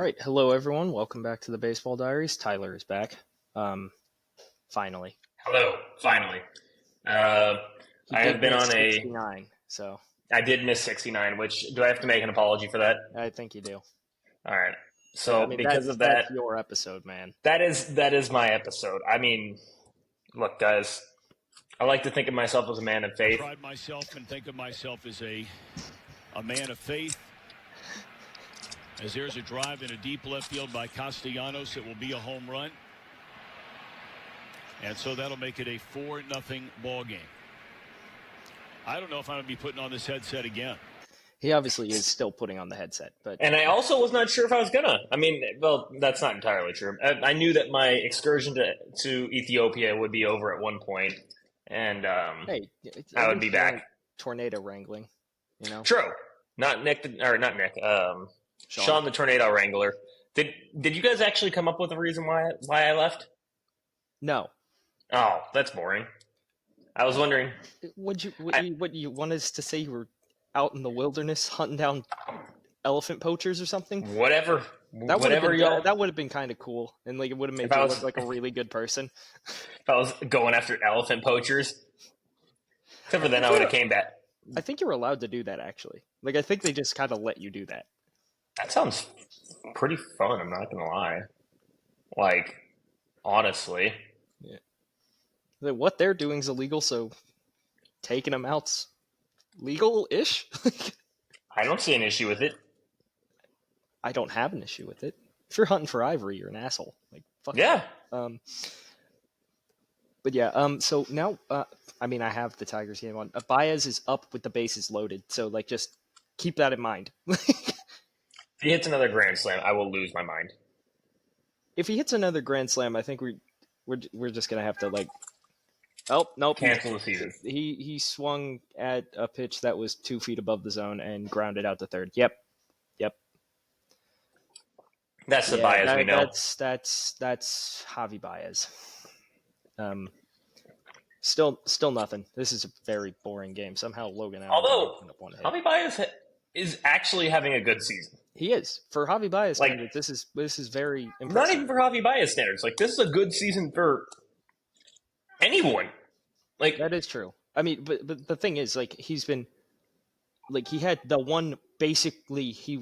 right, hello everyone. Welcome back to the Baseball Diaries. Tyler is back. Finally. Hello, finally. I have been on 69, so I did miss 69, which, do I have to make an apology for that? I think you do. All right. So, because of that's that, your episode, man. that is my episode. I mean, look, guys, I like to think of myself as a man of I faith. pride myself and think of myself as a man of faith. As there's a drive in a deep left field by Castellanos, it will be a home run. And so that'll make it a 4-0 ball game. I don't know if I'm going to be putting on this headset again. He obviously is still putting on the headset, but And I also was not sure if I was gonna. I mean, well, that's not entirely true. I knew that my excursion to Ethiopia would be over at one point, and hey, I would be back. Tornado wrangling, you know. True. Not Nick. Sean the Tornado Wrangler. Did you guys actually come up with a reason why I left? No. Oh, that's boring. I was wondering. What you want us to say? You were out in the wilderness hunting down elephant poachers or something? Whatever y'all. That would have been kind of cool, and like it would have made you look like a really good person. If I was going after elephant poachers, except for then I would have came back. I think you're allowed to do that, actually. Like, I think they just kind of let you do that. That sounds pretty fun, I'm not going to lie. Like, honestly. Yeah. Like, what they're doing is illegal, so taking them out's legal-ish? I don't see an issue with it. I don't have an issue with it. If you're hunting for ivory, you're an asshole. Like, fuck yeah. But yeah, so now, I mean, I have the Tigers game on. Baez is up with the bases loaded, so, like, just keep that in mind. If he hits another grand slam, I will lose my mind. If he hits another grand slam, I think we're just gonna have to, like, oh nope, cancel the season. He swung at a pitch that was 2 feet above the zone and grounded out to third. Yep. That's the Baez we know. That's Javi Baez. Still nothing. This is a very boring game. Somehow Logan Allen. Although Javi Baez is actually having a good season. He is. For Javi Baez standards, this is very impressive. Not even for Javi Baez standards. Like, this is a good season for anyone. Like, that is true. I mean, but the thing is, like, he's been, like, he had the one, basically he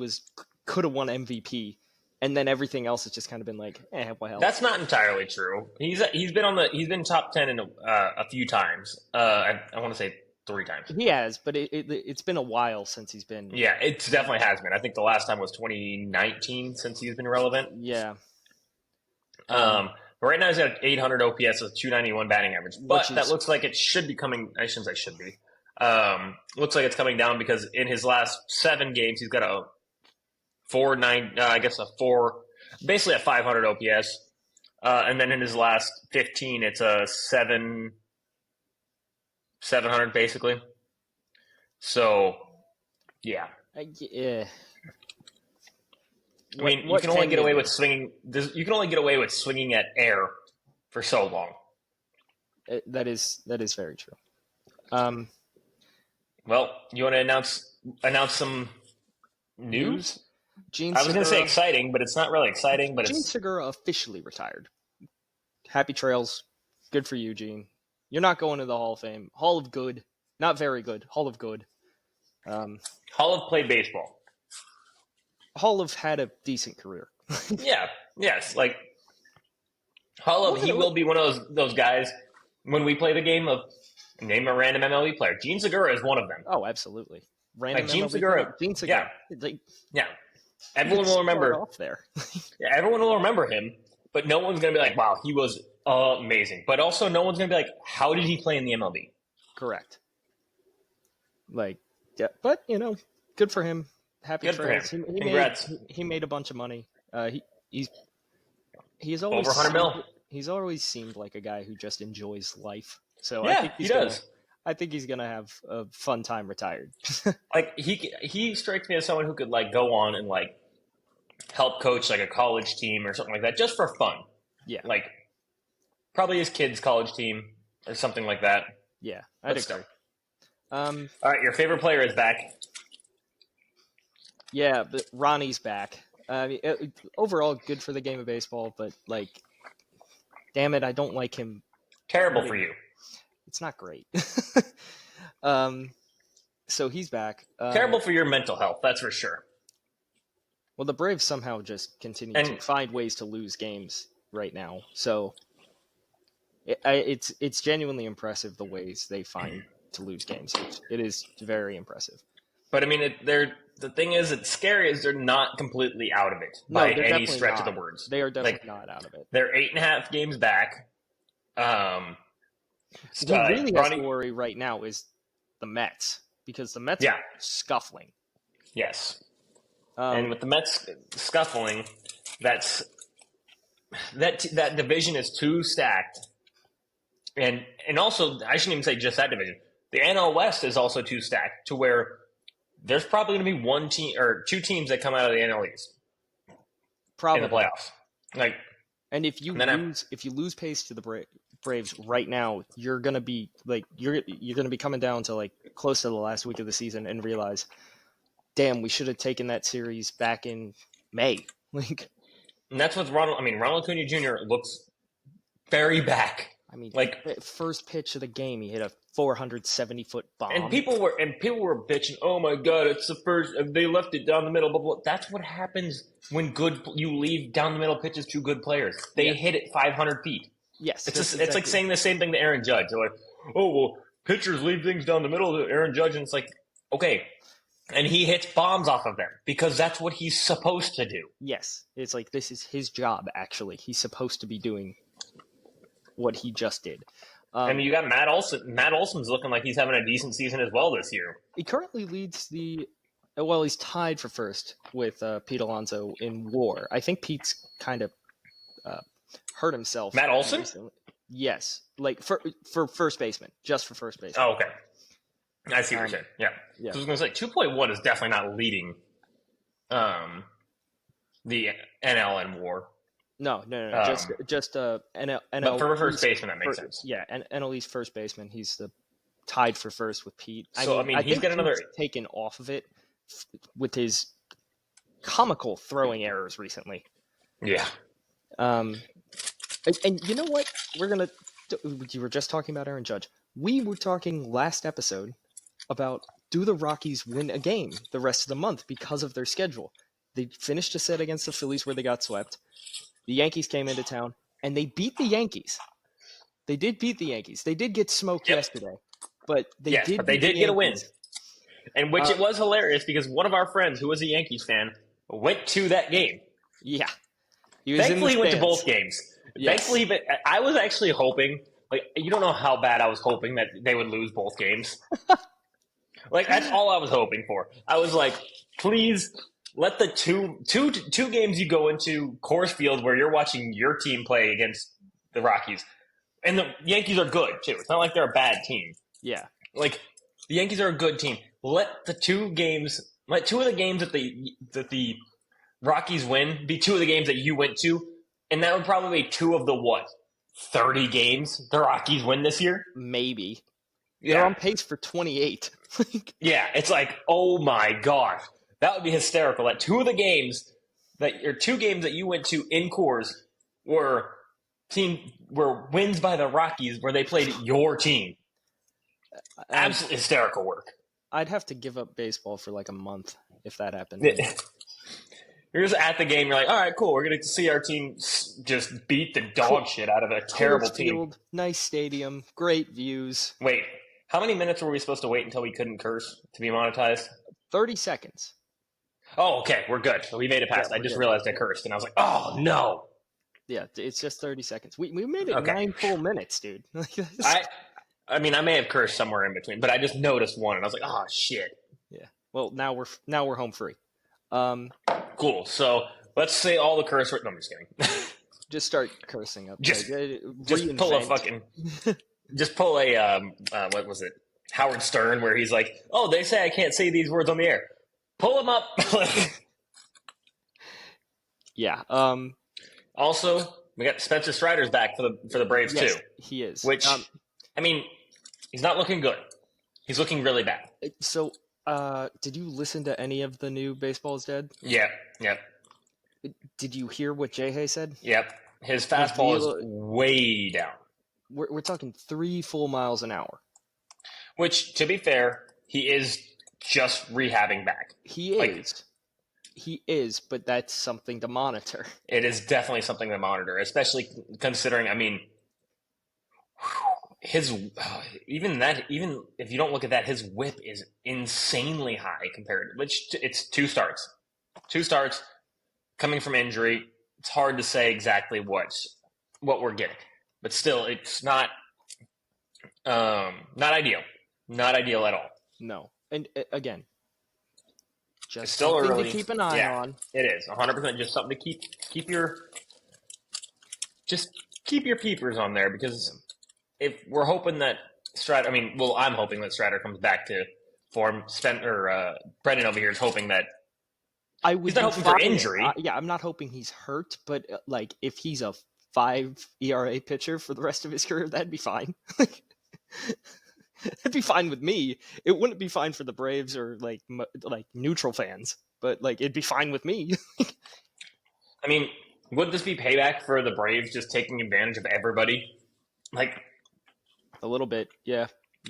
could have won MVP, and then everything else has just kind of been like, what hell. That's not entirely true. He's been top 10 in a few times. I want to say 3 times. He has, but it's been a while since he's been. Yeah, it definitely has been. I think the last time was 2019 since he's been relevant. Yeah. But right now he's got 800 OPS with 291 batting average. But that looks like it should be coming. I shouldn't say should be. Looks like it's coming down because in his last 7 games he's got a 500 OPS. And then in his last 15 it's a 700 basically. So, yeah. Yeah. I mean, you can only get away with swinging. You can only get away with swinging at air for so long. That is very true. Well, you want to announce some news? I was going to say exciting, but it's not really exciting. But Gene Segura officially retired. Happy trails. Good for you, Gene. You're not going to the Hall of Fame. Hall of Good. Not very good. Hall of Good. Hall of played baseball. Hall of had a decent career. Yeah. Yes. Like, Hall of, he will be one of those guys when we play the game of name a random MLB player. Gene Segura is one of them. Oh, absolutely. Random Gene Segura. Yeah. Yeah. Everyone will remember. Off there. Yeah, everyone will remember him, but no one's going to be like, wow, he was amazing. But also, no one's going to be like, how did he play in the MLB? Correct. Like, yeah, but, good for him. Happy good trails. For him. Congrats. He made a bunch of money. He's always over 100 mil. He's always seemed like a guy who just enjoys life. So yeah, I think he does. I think he's gonna have a fun time retired. Like, he strikes me as someone who could, like, go on and, like, help coach, like, a college team or something like that, just for fun. Yeah. Like, probably his kid's college team or something like that. Yeah, I'd agree. All right, your favorite player is back. Yeah, but Ronnie's back. I mean, overall, good for the game of baseball, but like, damn it, I don't like him. Terrible for you. It's not great. So he's back. Terrible for your mental health, that's for sure. Well, the Braves somehow just continue to find ways to lose games right now. So it's genuinely impressive the ways they find to lose games. It is very impressive. But I mean, the thing is, it's scary is they're not completely out of it by any stretch of the words. They are definitely not out of it. They're 8.5 games back. What really has to worry right now is the Mets, because the Mets are scuffling. Yes. And with the Mets scuffling, that division is too stacked. And also, I shouldn't even say just that division. The NL West is also too stacked to where there's probably going to be one team or two teams that come out of the NL East in the playoffs. And if you lose pace to the Braves right now, you're going to be you're going to be coming down to like close to the last week of the season and realize, damn, we should have taken that series back in May. And that's what Ronald Acuña Jr. looks very back. I mean, first pitch of the game, he hit a 470-foot bomb. And people were bitching, oh my God, it's the first, they left it down the middle. Blah, blah. That's what happens when you leave down the middle pitches to good players. They hit it 500 feet. Yes. It's like saying the same thing to Aaron Judge. They're like, oh, well, pitchers leave things down the middle to Aaron Judge. And it's like, okay. And he hits bombs off of them because that's what he's supposed to do. Yes. It's like, this is his job, actually. He's supposed to be doing what he just did. I mean, you got Matt Olson. Matt Olson's looking like he's having a decent season as well this year. He currently leads he's tied for first with Pete Alonso in WAR. I think Pete's kind of hurt himself. Matt Olson? Recently. Yes. Like for first baseman. Just for first baseman. Oh, okay. I see what you're saying. Yeah. So I was going to say, 2.1 is definitely not leading the NL and WAR. No. Just NL. But for first baseman, that makes sense. Yeah, and NL East first baseman, he's tied for first with Pete. So he's got another taken off of it with his comical throwing errors recently. Yeah. And you know what? You were just talking about Aaron Judge. We were talking last episode about, do the Rockies win a game the rest of the month because of their schedule? They finished a set against the Phillies where they got swept. The Yankees came into town, and they beat the Yankees. They did beat the Yankees. They did get smoked yesterday, but they did get a win. And it was hilarious because one of our friends, who was a Yankees fan, went to that game. Yeah. Thankfully, he went to both games. Yes. Thankfully, but I was actually hoping, you don't know how bad I was hoping that they would lose both games. That's all I was hoping for. I was like, please let the two games you go into Coors Field where you're watching your team play against the Rockies. And the Yankees are good, too. It's not like they're a bad team. Yeah. The Yankees are a good team. Let two of the games that the Rockies win be two of the games that you went to. And that would probably be two of the 30 games the Rockies win this year? Maybe. Yeah. They're on pace for 28. Yeah, it's like, oh my gosh. That would be hysterical. That two games that you went to in Coors were wins by the Rockies where they played your team. Absolutely hysterical work. I'd have to give up baseball for like a month if that happened. You're just at the game. You're like, all right, cool. We're going to see our team just beat the dog shit out of a terrible team. Nice stadium, great views. Wait, how many minutes were we supposed to wait until we couldn't curse to be monetized? 30 seconds. Oh, okay. We're good. We made it past. I just realized I cursed, and I was like, oh, no. Yeah, it's just 30 seconds. We made it 9 full minutes, dude. I may have cursed somewhere in between, but I just noticed one, and I was like, oh, shit. Yeah. Well, now we're home free. Cool. So let's say all the curse words. No, I'm just kidding. Just start cursing up. Just pull a fucking. Just pull a what was it? Howard Stern, where he's like, "Oh, they say I can't say these words on the air. Pull them up." Yeah. Also, we got Spencer Strider's back for the Braves too. He is. Which he's not looking good. He's looking really bad. So. Did you listen to any of the new Baseball is Dead? Yeah. Did you hear what Jay said? Yep. His fastball is way down. We're talking 3 full miles an hour. Which, to be fair, he is just rehabbing back. He is. He is, but that's something to monitor. It is definitely something to monitor, especially considering, even if you don't look at that, his whip is insanely high compared, which it's 2 starts. 2 starts coming from injury. It's hard to say exactly what we're getting, but still, it's not ideal. Not ideal at all. No. And again, just it's still something early to keep an eye on. It is 100% just something to keep your peepers on there, because if we're hoping that Strider, I'm hoping that Strider comes back to form. Brendan over here is hoping that he's not hoping for injury. I'm not hoping he's hurt, but if he's a 5 ERA pitcher for the rest of his career, that'd be fine. It'd be fine with me. It wouldn't be fine for the Braves or like neutral fans, but it'd be fine with me. Would this be payback for the Braves just taking advantage of everybody? A little bit, yeah.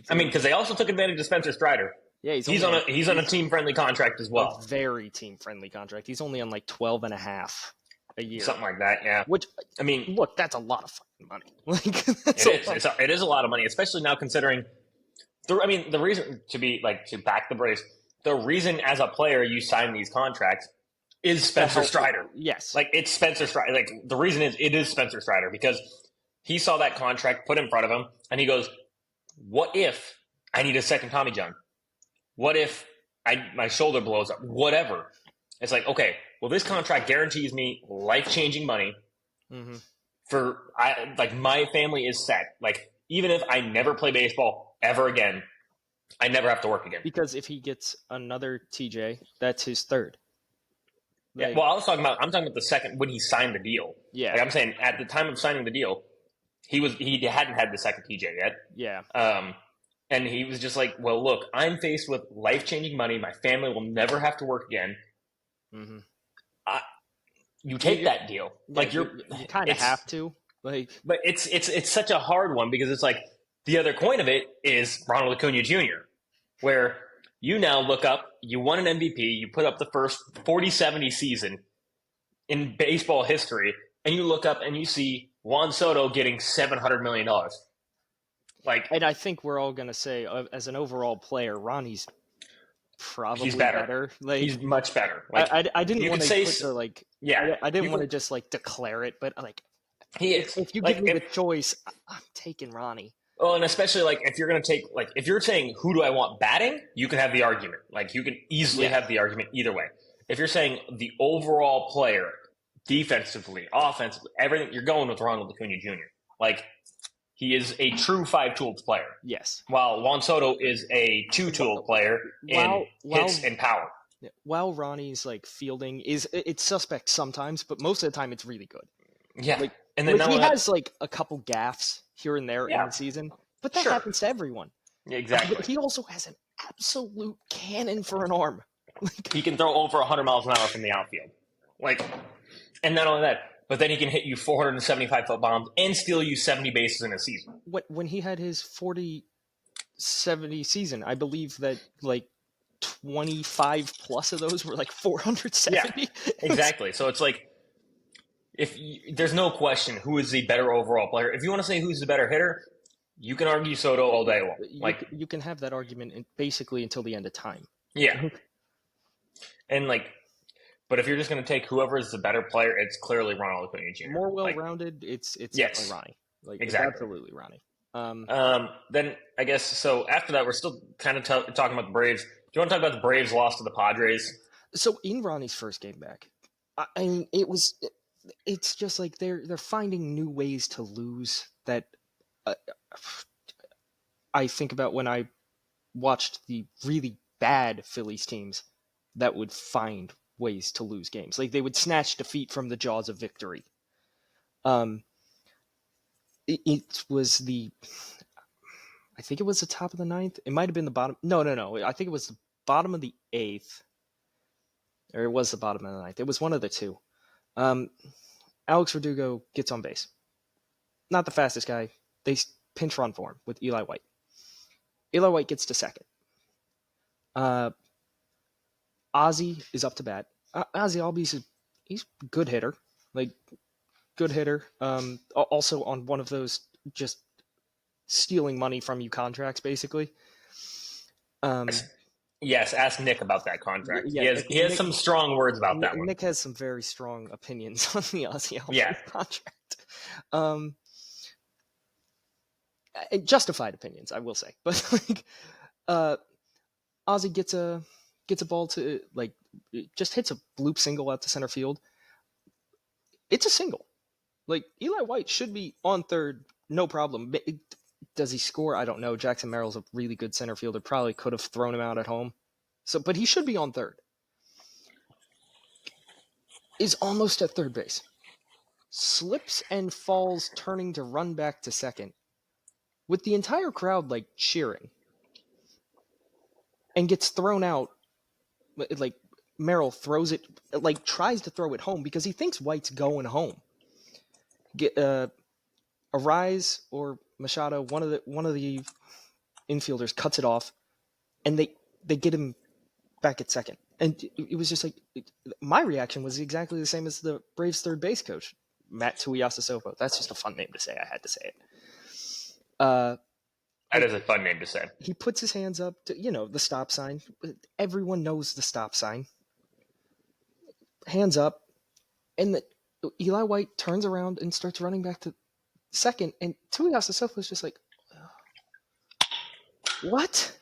Because they also took advantage of Spencer Strider. Yeah, he's on a team-friendly contract as well. A very team-friendly contract. He's only on 12 and a half a year. Something like that, yeah. Which, look, that's a lot of fucking money. It is a lot of money, especially now considering the reason to back the Braves, the reason as a player you sign these contracts is Spencer Strider. Yes. It's Spencer Strider. The reason it is Spencer Strider, because he saw that contract put in front of him, and he goes, what if I need a second Tommy John? What if my shoulder blows up? Whatever. It's okay, well, this contract guarantees me life-changing money. Mm-hmm. My family is set. Even if I never play baseball ever again, I never have to work again. Because if he gets another TJ, that's his third. Yeah, well, I'm talking about the second, when he signed the deal. Yeah. I'm saying at the time of signing the deal, he hadn't had the second TJ yet. Yeah. And he was just well, look, I'm faced with life-changing money. My family will never have to work again. Mm-hmm. You take that deal. You kind of have to. But it's such a hard one, because it's the other coin of it is Ronald Acuña Jr., where you now look up, you won an MVP, you put up the first 40-70 season in baseball history, and you look up and you see Juan Soto getting $700 million. And I think we're all going to say, as an overall player, Ronnie's probably he's better. He's much better. I didn't want to I didn't want to just declare it, but he is. If you give me the choice, I'm taking Ronnie. Well, and especially if you're going to take if you're saying who do I want batting, you can have the argument. You can easily have the argument either way. If you're saying the overall player, defensively, offensively, everything, you're going with Ronald Acuña Jr. He is a true 5-tooled player. Yes. While Juan Soto is a 2-tooled player in hits and power. While Ronnie's fielding it's suspect sometimes, but most of the time it's really good. Yeah. And then he has a couple gaffes here and there in the season, but that happens to everyone. Yeah, exactly. But he also has an absolute cannon for an arm. He can throw over 100 miles an hour from the outfield. And not only that, but then he can hit you 475-foot bombs and steal you 70 bases in a season. When he had his 40-70 season, I believe that 25 plus of those were 470. Yeah, exactly. So it's there's no question who is the better overall player. If you want to say who's the better hitter, you can argue Soto all day long. You can have that argument basically until the end of time. Yeah. And but if you're just going to take whoever is the better player, it's clearly Ronald Acuña Jr. More well-rounded, it's definitely Ronnie. Exactly. It's absolutely Ronnie. Then I guess so. After that, we're still kind of talking about the Braves. Do you want to talk about the Braves' loss to the Padres? So in Ronnie's first game back, it's just they're finding new ways to lose that I think about when I watched the really bad Phillies teams that would find ways to lose games. They would snatch defeat from the jaws of victory. It was I think it was the top of the ninth. It might have been the bottom. No. I think it was the bottom of the eighth. Or it was the bottom of the ninth. It was one of the two. Alex Verdugo gets on base. Not the fastest guy. They pinch run for him with Eli White. Eli White gets to second. Ozzy is up to bat. Ozzy Albies he's a good hitter. Good hitter. Also on one of those just stealing money from you contracts, basically. Yes, ask Nick about that contract. Yeah, he has some strong words about that one. Nick has some very strong opinions on the Ozzy Albies contract. Justified opinions, I will say. But Ozzy gets a ball to just hits a bloop single out to center field. It's a single. Eli White should be on third, no problem. Does he score? I don't know. Jackson Merrill's a really good center fielder. Probably could have thrown him out at home. But he should be on third. Is almost at third base. Slips and falls, turning to run back to second. With the entire crowd cheering. And gets thrown out. Merrill throws it, tries to throw it home because he thinks White's going home. Arise or Machado, one of the infielders cuts it off, and they get him back at second. And it was just my reaction was exactly the same as the Braves third base coach, Matt Tuiasosopo. That's just a fun name to say. I had to say it. That is a fun name to say. He puts his hands up to, the stop sign. Everyone knows the stop sign. Hands up, and Eli White turns around and starts running back to second, and Tuiasosopo was just what?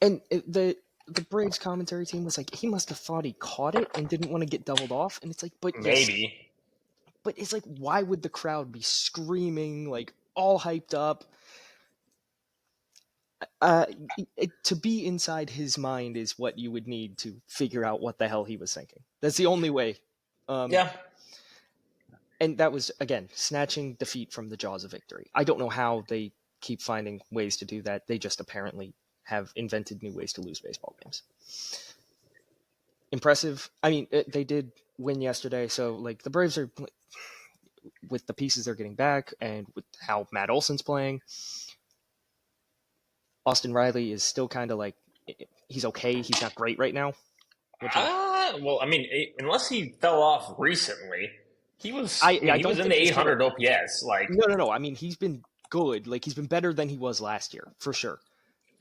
And the Braves commentary team was he must have thought he caught it and didn't want to get doubled off, and it's but maybe. But it's why would the crowd be screaming all hyped up? To be inside his mind is what you would need to figure out what the hell he was thinking. That's the only way. Yeah. And that was, again, snatching defeat from the jaws of victory. I don't know how they keep finding ways to do that. They just apparently have invented new ways to lose baseball games. Impressive. I mean, they did win yesterday, so the Braves are, with the pieces they're getting back and with how Matt Olson's playing, Austin Riley is still kind of he's okay. He's not great right now. Well, I mean, unless he fell off recently, he was. He was in the 800 OPS. No. I mean, he's been good. He's been better than he was last year for sure.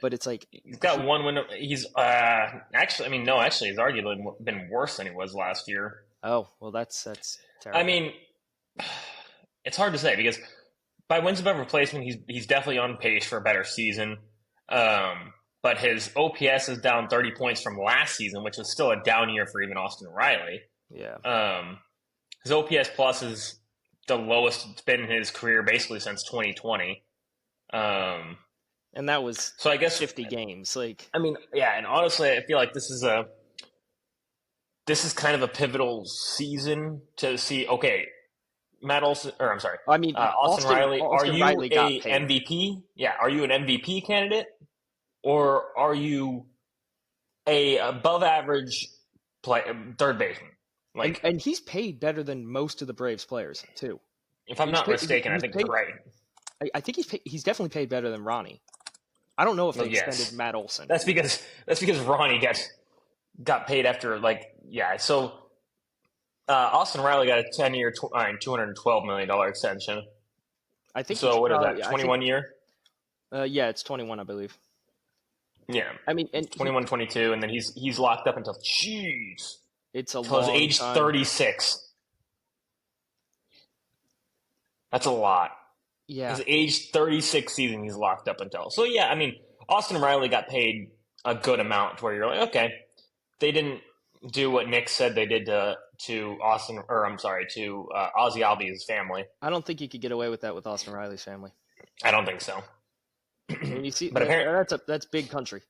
But it's he's got one win. He's actually, he's arguably been worse than he was last year. Oh well, that's terrible. I mean, it's hard to say because by wins above replacement, he's definitely on pace for a better season. But his OPS is down 30 points from last season, which was still a down year for even Austin Riley. Yeah. His OPS plus is the lowest it's been in his career basically since 2020. And that was so I guess 50 games. And honestly, I feel like this is kind of a pivotal season to see. Okay, Matt Olson, or I'm sorry, Austin Riley. Are you a MVP? Yeah, are you an MVP candidate, or are you a above average third baseman? And he's paid better than most of the Braves players too. If I'm not mistaken, I think you're right. I think he's definitely paid better than Ronnie. I don't know if they extended Matt Olson. That's because Ronnie got paid after So Austin Riley got a 10-year, $212 million extension. I think so. What is that? 21 year? Yeah, it's 21, I believe. Yeah, and 21, 22, and then he's locked up until it's a long age time. 36. That's a lot. Yeah. His age 36 season he's locked up until. So, yeah, Austin Riley got paid a good amount where you're okay, they didn't do what Nick said they did to Ozzy Albies' family. I don't think you could get away with that with Austin Riley's family. I don't think so. When you see, but apparently that's big country.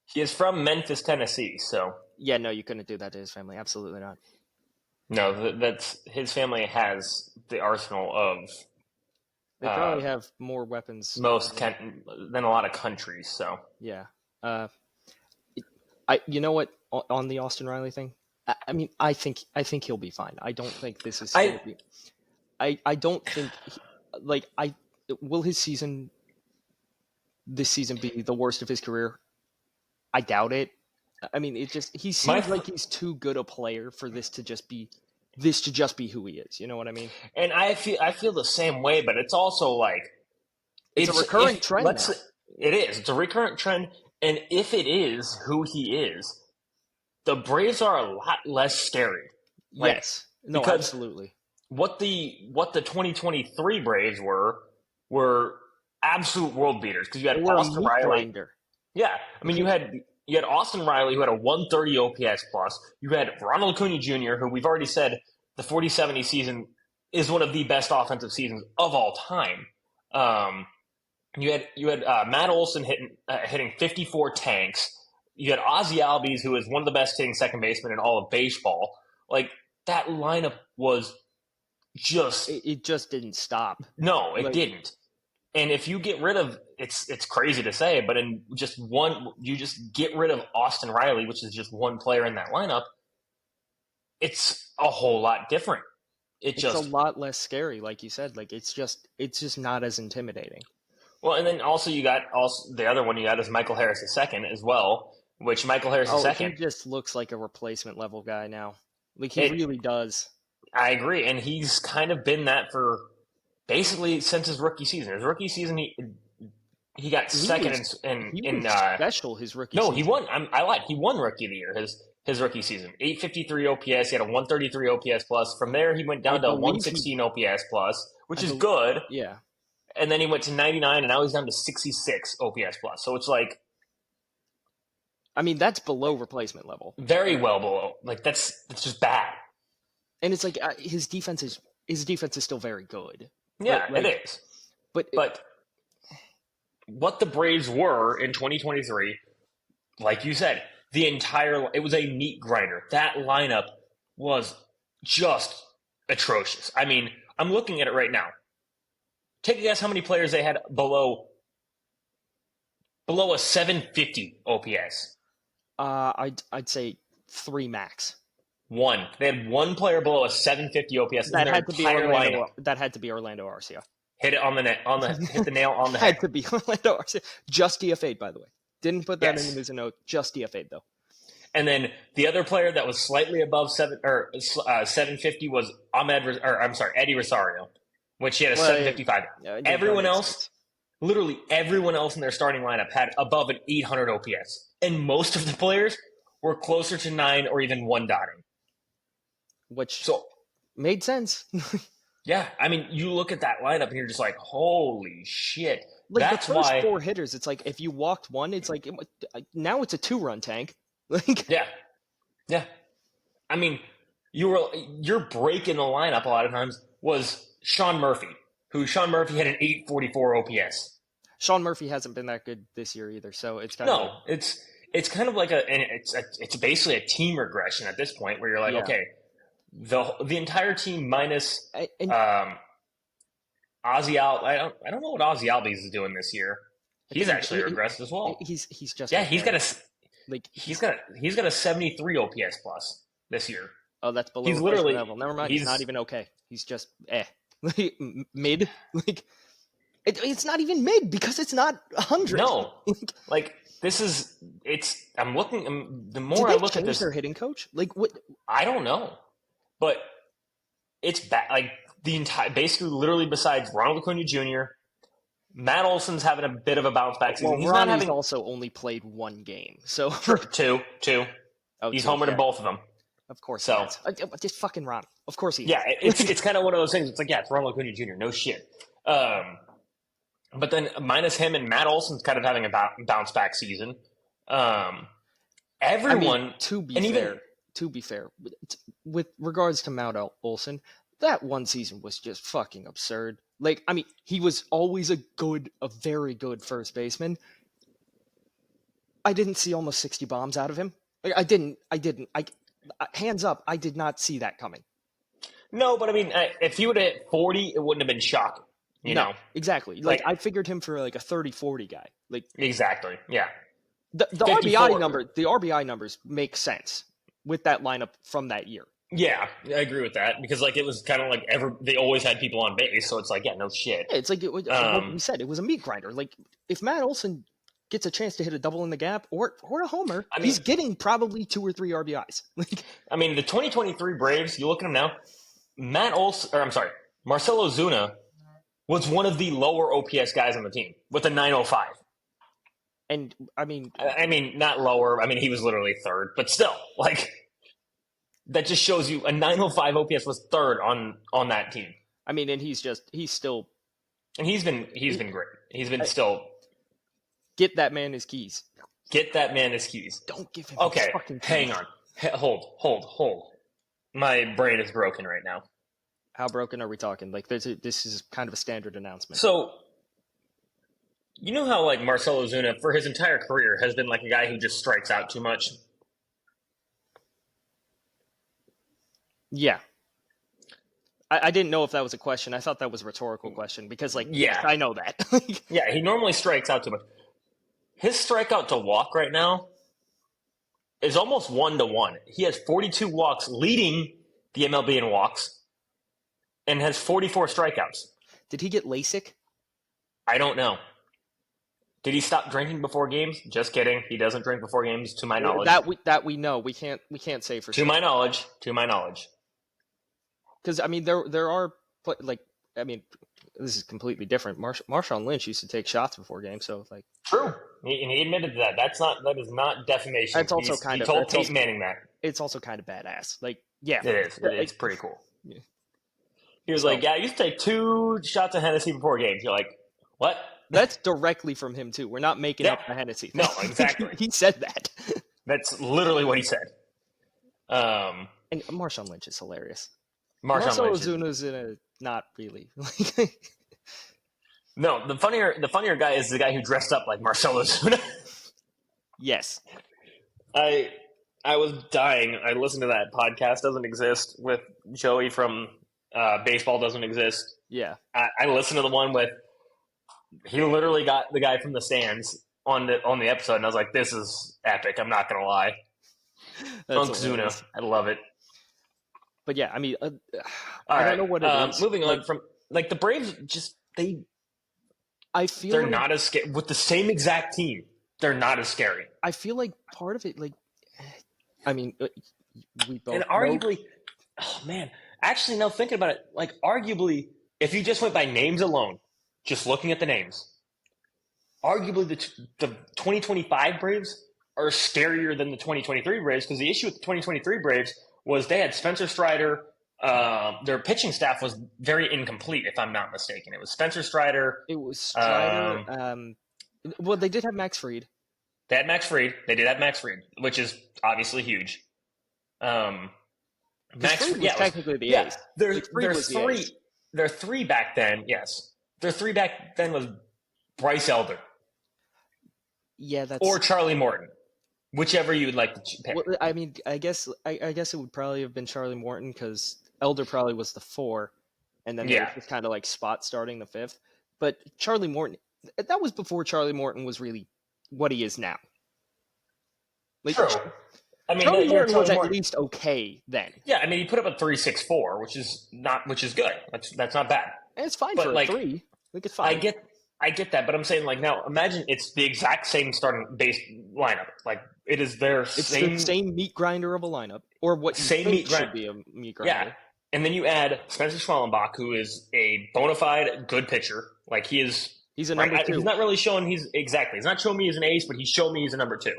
He is from Memphis, Tennessee, so. Yeah, no, you couldn't do that to his family. Absolutely not. No, that's his family has the arsenal of. They probably have more weapons than a lot of countries. So yeah, you know what? On the Austin Riley thing, I mean, I think he'll be fine. I don't think this is going to be. I don't think will his season this season be the worst of his career? I doubt it. I mean, he seems like he's too good a player for this to just be who he is. You know what I mean? And I feel the same way, but it's also like it's a recurring trend now. It is. It's a recurrent trend, and if it is who he is, the Braves are a lot less scary. Like, yes. No, absolutely. What the 2023 Braves were absolute world beaters because you had Austin Riley. Grinder. Yeah, I mean you had Austin Riley who had a 130 OPS plus. You had Ronald Acuña Jr. who we've already said the 40-70 season is one of the best offensive seasons of all time. You had Matt Olson hitting 54 tanks. You had Ozzie Albies, who is one of the best hitting second basemen in all of baseball. Like, that lineup was just... It just didn't stop. No, it didn't. And if you get rid of... It's crazy to say, but in just one... You just get rid of Austin Riley, which is just one player in that lineup, it's a whole lot different. It's a lot less scary, like you said. Like, it's just not as intimidating. Well, and then also the other one you got is Michael Harris II as well, which Michael Harris II... he just looks like a replacement level guy now. Like, he really does. I agree, and he's kind of been that for basically since his rookie season. His rookie season, he got second in special his rookie season. No, he won. I lied. He won Rookie of the Year his rookie season. 853 OPS. He had a 133 OPS plus. From there, he went down to 116 OPS plus, which is good. Yeah. And then he went to 99, and now he's down to 66 OPS plus. So it's like, I mean, that's below replacement level. Very well below. Like that's just bad. And it's like his defense is still very good. Yeah, it is. But what the Braves were in 2023, like you said, it was a meat grinder. That lineup was just atrocious. I mean, I'm looking at it right now. Take a guess how many players they had below a 750 OPS. I'd say 3 max. 1. They had 1 player below a 750 OPS. That had to be Orlando Arcia. Hit it on the net. Hit the nail on the head. Had to be Orlando Arcia. Just DFA'd, by the way. Didn't put that in the news note. Just DFA'd though. And then the other player that was slightly above 750 was Eddie Rosario, which he had a 755. Everyone else, literally everyone else in their starting lineup had above an 800 OPS, and most of the players were closer to 9 or even 1 dotting, which made sense. Yeah, I mean, you look at that lineup and you're just like, holy shit. Like that's the first 4 hitters, it's like if you walked one, it's like now it's a 2-run tank. Like yeah. I mean, your break in the lineup a lot of times was Sean Murphy had an 844 OPS. Sean Murphy hasn't been that good this year either, so it's kind of it's kind of like it's basically a team regression at this point where you're like, okay, the entire team minus Ozzie Al. I don't know what Ozzie Albies is doing this year. He's actually regressed as well. He's just he's got a 73 OPS plus this year. Oh, that's below literally level. Never mind. He's not even okay. He's just mid. Like it's not even mid because it's not 100. No, like this is I'm looking. The more I look at this, their hitting coach. Like what? I don't know, but it's bad. Like the entire, basically, literally besides Ronald Acuña Jr., Matt Olson's having a bit of a bounce back season. Well, Ronnie's also only played 1 game, so two. Oh, he's homered in both of them. Of course, so just fucking Ronnie. Of course he. Yeah, it's kind of one of those things. It's like it's Ronald Acuña Jr. No shit. But then minus him and Matt Olson's kind of having a bounce back season. Everyone, to be fair, with regards to Matt Olson, that one season was just fucking absurd. Like, I mean, he was always a very good first baseman. I didn't see almost 60 bombs out of him. Like, I didn't. Hands up, I did not see that coming. No, but I mean, if he would have hit 40, it wouldn't have been shocking. You know? Exactly. Like I figured him for like a 30-40 guy. Like exactly. Yeah. The RBI numbers make sense. with that lineup from that year. Yeah, I agree with that because like it was kind of like they always had people on base, so it's like no shit. Yeah, it's like like we said, it was a meat grinder. Like if Matt Olson gets a chance to hit a double in the gap or a homer, he's getting probably 2 or 3 RBIs. I mean, the 2023 Braves, you look at them now. Marcell Ozuna was one of the lower OPS guys on the team with a 905. And I mean, not lower. I mean, he was literally third, but still, like. That just shows you a 905 OPS was third on that team. I mean, and he's still, and he's been great. He's been still. Get that man his keys. Get that man his keys. Don't give him. Okay, his fucking keys. Hang on. Hold. My brain is broken right now. How broken are we talking? Like, this is kind of a standard announcement. So, you know how like Marcell Ozuna for his entire career has been like a guy who just strikes out too much. Yeah. I didn't know if that was a question. I thought that was a rhetorical question because, like, yes, I know that. Yeah, he normally strikes out too much. His strikeout to walk right now is almost 1-to-1. He has 42 walks, leading the MLB in walks, and has 44 strikeouts. Did he get LASIK? I don't know. Did he stop drinking before games? Just kidding. He doesn't drink before games, to my knowledge. That we know. We can't say for sure. To my knowledge. Because, I mean, there are, like, I mean, this is completely different. Marshawn Lynch used to take shots before games, so, like. True. And he admitted that. That is not defamation. That's also he told Peyton Manning that. It's also kind of badass. Like, yeah. It is. It's pretty cool. Yeah. He was like, I used to take 2 shots of Hennessy before games. You're like, what? That's directly from him, too. We're not making up the Hennessy thing. No, exactly. He said that. That's literally what he said. And Marshawn Lynch is hilarious. Marcell Ozuna's in a not really. No, the funnier guy is the guy who dressed up like Marcell Ozuna. Yes. I was dying. I listened to that podcast Doesn't Exist with Joey from Baseball Doesn't Exist. Yeah. I listened to the one with he literally got the guy from the stands on the episode, and I was like, this is epic. I'm not gonna lie. Ozuna. I love it. But yeah, I mean, I don't know what it is. Moving on from like the Braves, I feel they're not as scary with the same exact team. They're not as scary. I feel like part of it, like, I mean, we both and arguably, oh man, actually, now thinking about it, like arguably, if you just went by names alone, just looking at the names, arguably the 2025 Braves are scarier than the 2023 Braves because the issue with the 2023 Braves was they had Spencer Strider. Their pitching staff was very incomplete, if I'm not mistaken. It was Spencer Strider. It was Strider. Well, they did have Max Fried. They had Max Fried. They did have Max Fried, which is obviously huge. Max Fried was technically the ace. Their 3 back then, yes. Their 3 back then was Bryce Elder. Yeah, that's or Charlie Morton. Whichever you would like to pick. Well, I mean, I guess it would probably have been Charlie Morton because Elder probably was the 4, and then they were just kind of like spot starting the 5th. But Charlie Morton, that was before Charlie Morton was really what he is now. Like, true. I mean, Charlie Morton was at least okay then. Yeah, I mean, he put up a 3.64, which is good. That's not bad. And it's fine for a 3. Like, it's fine. I get that, but I'm saying, like, now imagine it's the exact same starting base lineup. Like, it's the same meat grinder of a lineup, or what same meat should be a meat grinder. Yeah, and then you add Spencer Schwellenbach, who is a bona fide good pitcher. Like, he's a number 2. He's not really showing he's not showing me as an ace, but he's showing me he's a number 2.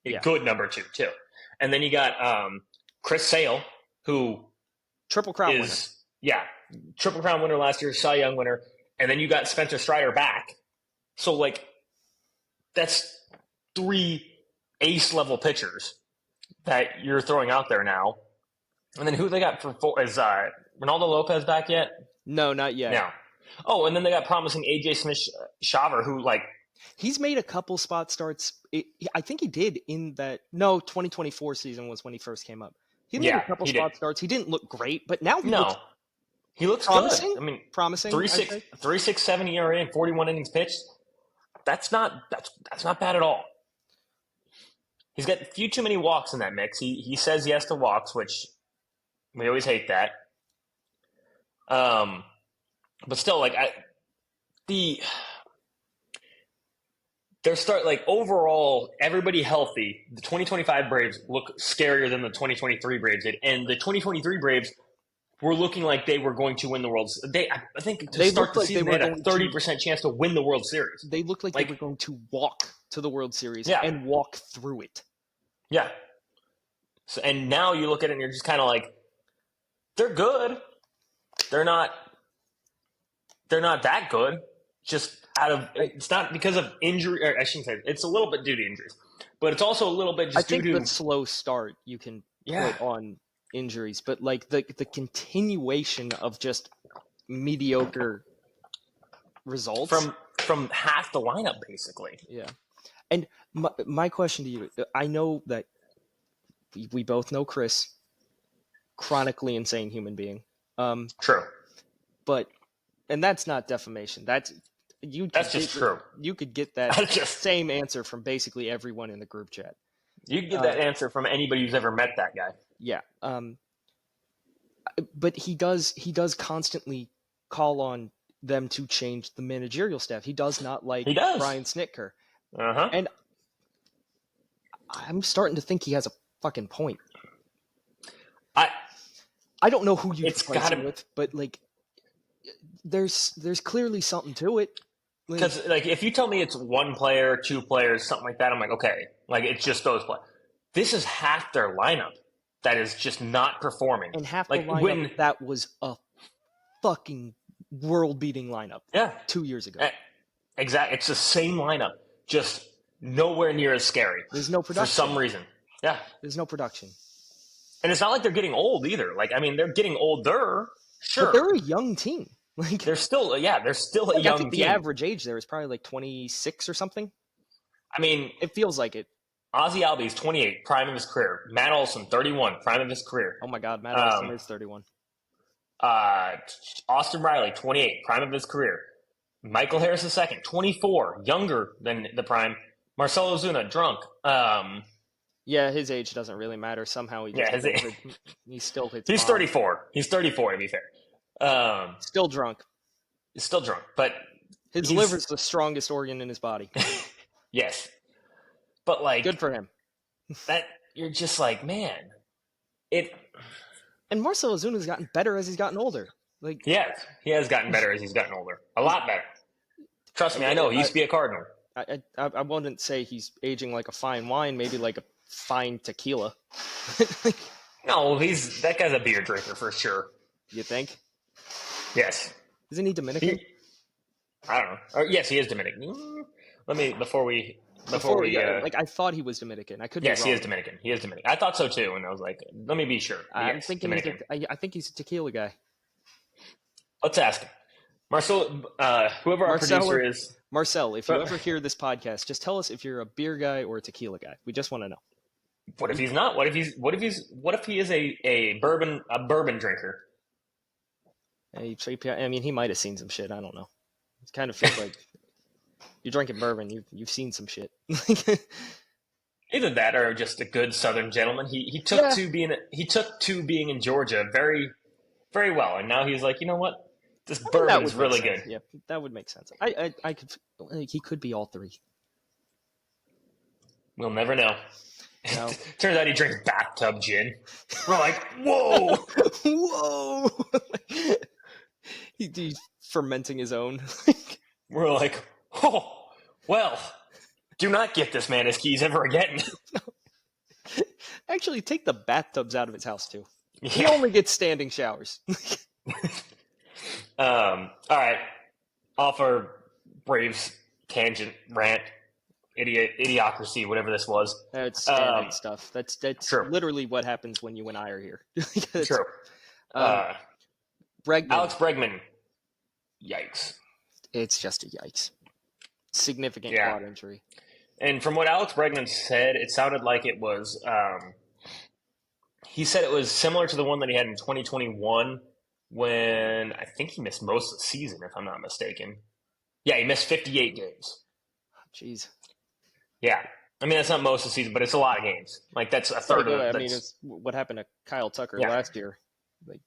A good number 2 too. And then you got Chris Sale, who Triple Crown winner. Yeah, Triple Crown winner last year, Cy Young winner. And then you got Spencer Strider back. So, like, that's 3 ace-level pitchers that you're throwing out there now. And then who they got for 4? Is Ronaldo Lopez back yet? No, not yet. No. Oh, and then they got promising A.J. Smith-Shawver, who, like... He's made a couple spot starts. I think he did in that... No, 2024 season was when he first came up. He made a couple spot starts. He didn't look great, but now he looks promising. Good. I mean, promising. 3.67 ERA and 41 innings pitched. That's not bad at all. He's got a few too many walks in that mix. He says yes to walks, which we always hate that. But still, like overall, everybody healthy. The 2025 Braves look scarier than the 2023 Braves did, and the 2023 Braves were looking like they were going to win the World Series. I think to start the season, they had a 30% chance to win the World Series. They looked like they were going to walk to the World Series and walk through it. Yeah. So, and now you look at it and you're just kind of like, they're good. They're not that good. Just it's not because of injury, or I shouldn't say it's a little bit due to injuries, but it's also a little bit just due to the slow start you can put on injuries, but like the continuation of just mediocre results from half the lineup, basically. Yeah. And my question to you, I know that we both know Chris, chronically insane human being. True. But, and that's not defamation. That's just true. You could get that same answer from basically everyone in the group chat. You can get that answer from anybody who's ever met that guy. Yeah. But he does constantly call on them to change the managerial staff. He does not like Brian Snitker. Uh-huh. And I'm starting to think he has a fucking point. I don't know who you replace him with, but like there's clearly something to it. Because like if you tell me it's one player, two players, something like that, I'm like, okay, like it's just those players. This is half their lineup that is just not performing. And half the lineup that was a fucking world-beating lineup 2 years ago. Exactly. It's the same lineup, just nowhere near as scary. There's no production. For some reason. Yeah. There's no production. And it's not like they're getting old either. Like, I mean, they're getting older, sure. But they're a young team. Like they're still a young team. I think the average age there is probably like 26 or something. I mean, it feels like it. Ozzie Albies, 28, prime of his career. Matt Olson, 31, prime of his career. Oh my God, Matt Olson is 31. Austin Riley, 28, prime of his career. Michael Harris II, 24, younger than the prime. Marcelo Ozuna, drunk. Yeah, his age doesn't really matter. Somehow he still hits. He's 34. He's 34 to be fair. Still drunk. He's still drunk, but his liver's the strongest organ in his body. Yes, but like good for him. That you're just like, man, it. And Marcelo Ozuna's gotten better as he's gotten older. Like he has gotten better as he's gotten older. A lot better. Trust me, I know. He used to be a Cardinal. I wouldn't say he's aging like a fine wine. Maybe like a fine tequila. No, that guy's a beer drinker for sure. You think? Yes. Isn't he Dominican? I don't know. Yes, he is Dominican. Let me before we like I thought he was Dominican. I could be wrong. Yes, he is Dominican. He is Dominican. I thought so too, and I was like, let me be sure. I'm thinking I think he's a tequila guy. Let's ask him. Whoever our producer is. Marcel, if you ever hear this podcast, just tell us if you're a beer guy or a tequila guy. We just want to know. What if he's not? What if he is a bourbon drinker? I mean, he might have seen some shit. I don't know. It kind of feels like you're drinking bourbon. You've seen some shit. Either that or just a good Southern gentleman. He took to being in Georgia very, very well, and now he's like, you know what? This bourbon is really good. Yeah, that would make sense. I could. He could be all three. We'll never know. No. Turns out he drinks bathtub gin. We're like, whoa, whoa. He's fermenting his own. We're like, oh, well, do not get this man his keys ever again. No. Actually, take the bathtubs out of his house too. Yeah. He only gets standing showers. All right. Off our Braves tangent rant, idiocracy, whatever this was. That's standard stuff. That's true. Literally what happens when you and I are here. True. Bregman. Alex Bregman. Yikes. It's just a yikes. Significant quad injury. And from what Alex Bregman said, it sounded like it was he said it was similar to the one that he had in 2021 when I think he missed most of the season, if I'm not mistaken. Yeah, he missed 58 games. Jeez. Yeah. I mean, that's not most of the season, but it's a lot of games. Like, that's a third of it. I mean, it's what happened to Kyle Tucker last year. Like,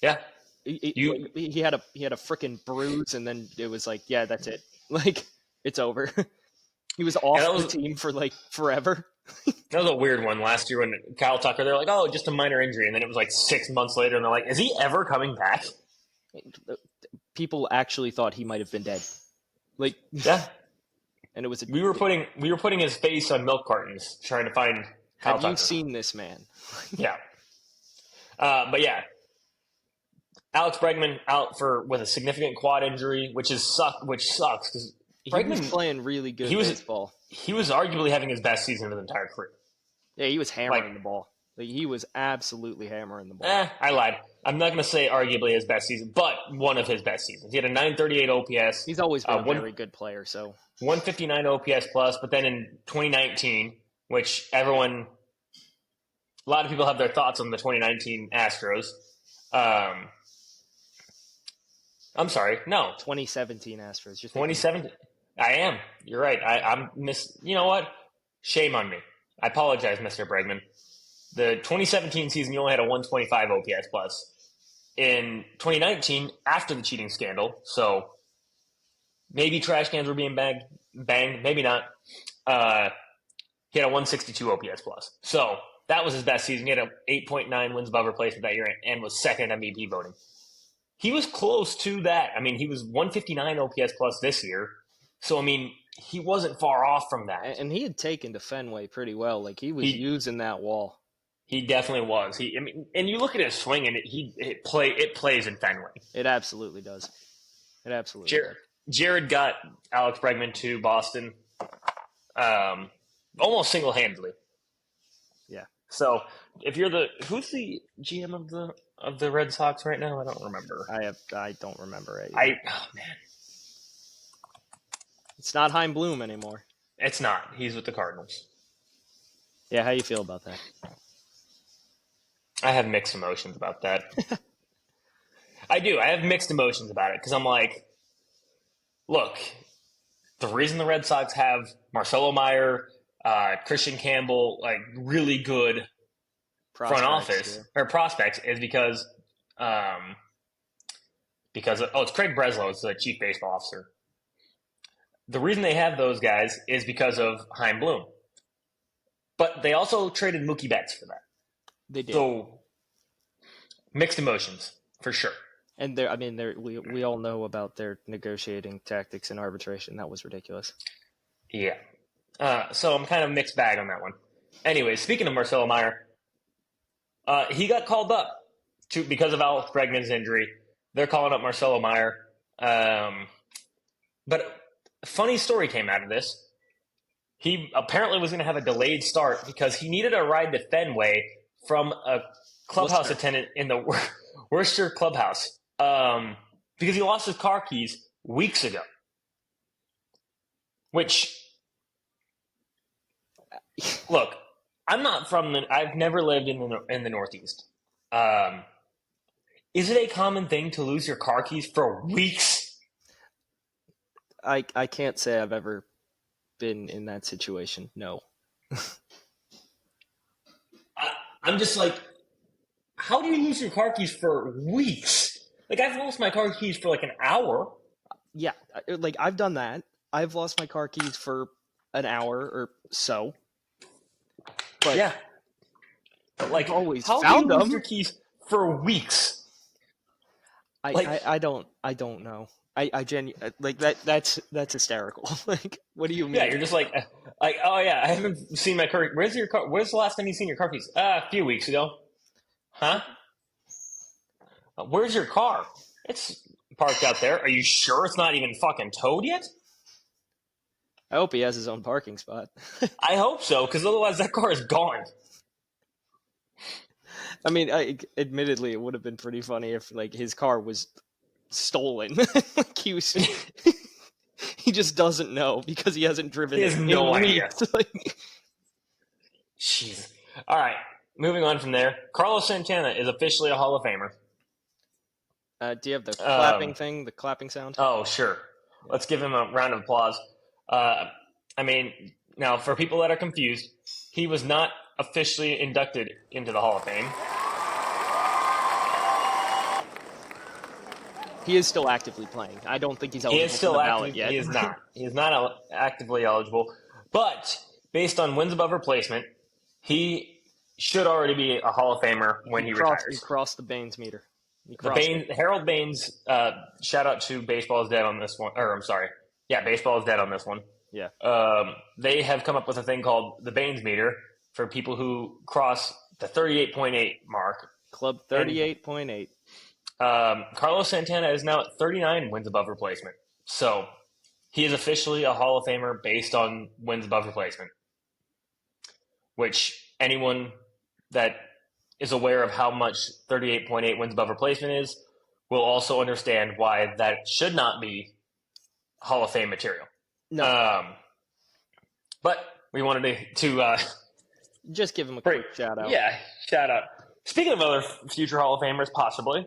yeah. He had a freaking bruise, and then it was like, yeah, that's it. Like, it's over. He was off the team for like forever. That was a weird one last year when Kyle Tucker, they're like, oh, just a minor injury. And then it was like 6 months later, and they're like, is he ever coming back? People actually thought he might have been dead. Like, yeah. And it was we were putting his face on milk cartons trying to find Kyle Tucker. Have you seen this man? Yeah. But yeah. Alex Bregman out with a significant quad injury, which sucks because he was playing really good baseball. He was arguably having his best season of his entire career. Yeah, he was hammering the ball. Like, he was absolutely hammering the ball. I lied. I'm not going to say arguably his best season, but one of his best seasons. He had a 938 OPS. He's always been a very good player. So 159 OPS plus, but then in 2019, which a lot of people have their thoughts on the 2019 Astros. I'm sorry, no. 2017 Astros. 2017. I am. You're right. You know what? Shame on me. I apologize, Mr. Bregman. The 2017 season, you only had a 125 OPS plus. In 2019, after the cheating scandal, so maybe trash cans were being banged, maybe not. He had a 162 OPS plus. So that was his best season. He had a 8.9 wins above replacement that year and was second in MVP voting. He was close to that. I mean, he was 159 OPS plus this year. So, I mean, he wasn't far off from that. And he had taken to Fenway pretty well. Like, he was using that wall. He definitely was. And you look at his swing, and it plays in Fenway. It absolutely does. It absolutely does. Jared got Alex Bregman to Boston almost single-handedly. Yeah. So, if you're who's the GM of the Red Sox right now? I don't remember. I don't remember it. Oh man. It's not Chaim Bloom anymore. It's not. He's with the Cardinals. Yeah, how you feel about that? I have mixed emotions about that. I do. I have mixed emotions about it because I'm like, look, the reason the Red Sox have Marcelo Meyer, Christian Campbell, like really good front office or prospects is because it's Craig Breslow is the chief baseball officer. The reason they have those guys is because of Chaim Bloom. But they also traded Mookie Betts for that. They did. So, mixed emotions, for sure. And we all know about their negotiating tactics and arbitration. That was ridiculous. Yeah. So I'm kind of mixed bag on that one. Anyway, speaking of Marcelo Meyer, he got called up because of Alex Bregman's injury. They're calling up Marcelo Meyer. But a funny story came out of this. He apparently was going to have a delayed start because he needed a ride to Fenway from a clubhouse attendant in the Worcester clubhouse because he lost his car keys weeks ago. Which, look, I've never lived in the Northeast. Is it a common thing to lose your car keys for weeks? I can't say I've ever been in that situation. No. I'm just like, how do you lose your car keys for weeks? Like, I've lost my car keys for like an hour. Yeah, like I've done that. I've lost my car keys for an hour or so. But yeah, but like, always how found do you them. lose your keys for weeks? I don't know. I genuinely like that. That's hysterical. Like, what do you mean? Yeah, you're just like, oh yeah, I haven't seen my car. Where's your car? Where's the last time you seen your car keys? A few weeks ago. Huh? Where's your car? It's parked out there. Are you sure it's not even fucking towed yet? I hope he has his own parking spot. I hope so, because otherwise that car is gone. I mean, admittedly, it would have been pretty funny if like his car was stolen. Like he just doesn't know because he hasn't driven. He has no idea. Like, jeez. All right, moving on from there. Carlos Santana is officially a Hall of Famer. Do you have the clapping thing? The clapping sound? Oh, sure. Let's give him a round of applause. I mean, Now, for people that are confused, he was not officially inducted into the Hall of Fame. He is still actively playing. I don't think he's eligible for the ballot yet. He is not. He is not actively eligible. But based on wins above replacement, he should already be a Hall of Famer when he retires. He crossed the Baines meter. Harold Baines, shout out to Baseball is Dead on this one. Or I'm sorry. Yeah, Baseball is Dead on this one. Yeah. They have come up with a thing called the Baines meter for people who cross the 38.8 mark. Club 38.8. Carlos Santana is now at 39 wins above replacement. So he is officially a Hall of Famer based on wins above replacement, which anyone that is aware of how much 38.8 wins above replacement is will also understand why that should not be Hall of Fame material. No. But we wanted to just give him a quick shout out. Yeah, shout out. Speaking of other future Hall of Famers, possibly,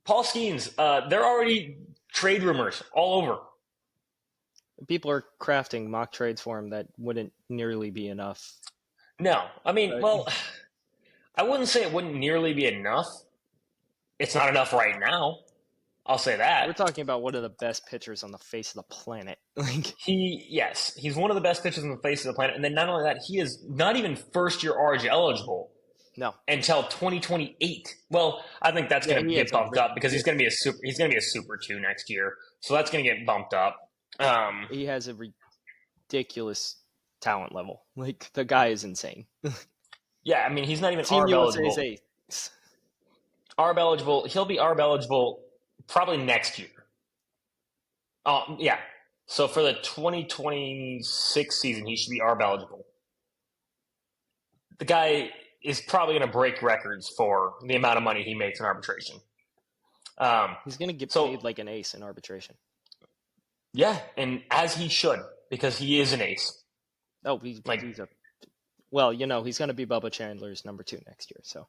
Paul Skeens, there are already trade rumors all over. People are crafting mock trades for him that wouldn't nearly be enough. No. I mean, well, I wouldn't say it wouldn't nearly be enough. It's not enough right now. I'll say that. We're talking about one of the best pitchers on the face of the planet. He's one of the best pitchers on the face of the planet. And then not only that, he is not even first-year RJ eligible. No, until 2028. Well, I think that's going to get bumped up because he's going to be a Super 2 next year. So that's going to get bumped up. He has a ridiculous talent level. Like, the guy is insane. Yeah, I mean, he's not even Team ARB eligible. ARB eligible. He'll be ARB eligible probably next year. Yeah. So for the 2026 season, he should be ARB eligible. The guy is probably going to break records for the amount of money he makes in arbitration. He's going to get paid like an ace in arbitration. Yeah, and as he should, because he is an ace. Oh, he's he's going to be Bubba Chandler's number 2 next year. So,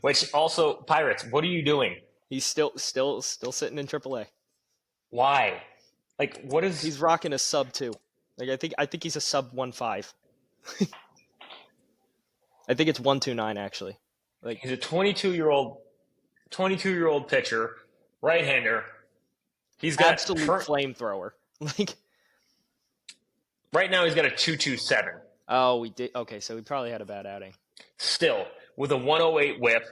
which also, Pirates, what are you doing? He's still sitting in AAA. Why? Like, what is? He's rocking a sub 2. Like, I think he's a sub 1.5. I think it's 1.29 actually. Like, he's a 22-year-old pitcher, right-hander. He's got absolute flamethrower. Like, right now he's got a 2.27. Oh, we did. Okay, so he probably had a bad outing. Still with a 108 whip,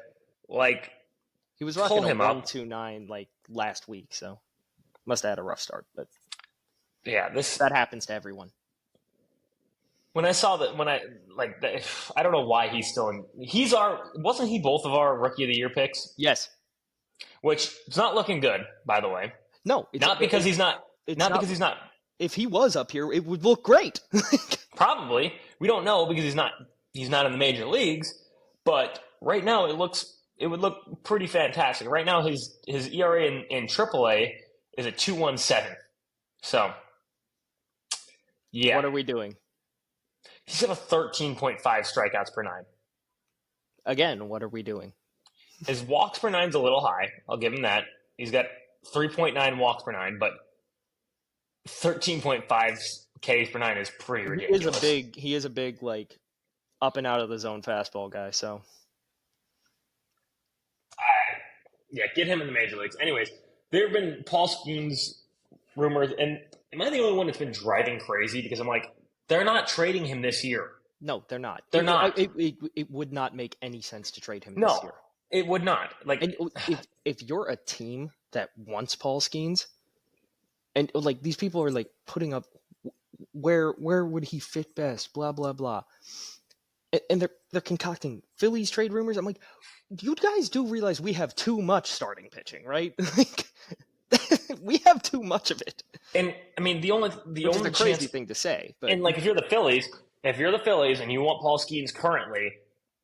like he was rocking a 1.29 like last week, so must have had a rough start. But yeah, that happens to everyone. When I saw that, I don't know why he's still in. Wasn't he both of our Rookie of the Year picks? Yes. Which is not looking good, by the way. No, not because he's not. If he was up here, it would look great. Probably. We don't know because he's not in the major leagues. But right now, it would look pretty fantastic. Right now, his ERA in AAA is a 2.17. So, yeah. What are we doing? He's got a 13.5 strikeouts per 9. Again, what are we doing? His walks per 9's a little high. I'll give him that. He's got 3.9 walks per 9, but 13.5 Ks per 9 is pretty ridiculous. He is a big like up and out of the zone fastball guy. So, yeah, get him in the major leagues. Anyways, there have been Paul Skeens rumors, and am I the only one that's been driving crazy? Because I'm like, they're not trading him this year. No, they're not. They're not. It would not make any sense to trade him this year. It would not. Like, and if you're a team that wants Paul Skeens, and like these people are like putting up where would he fit best, blah blah blah, and they're concocting Phillies trade rumors. I'm like, you guys do realize we have too much starting pitching, right? We have too much of it. And I mean, the only is a crazy thing to say. But, and like, if you're the Phillies and you want Paul Skeens currently,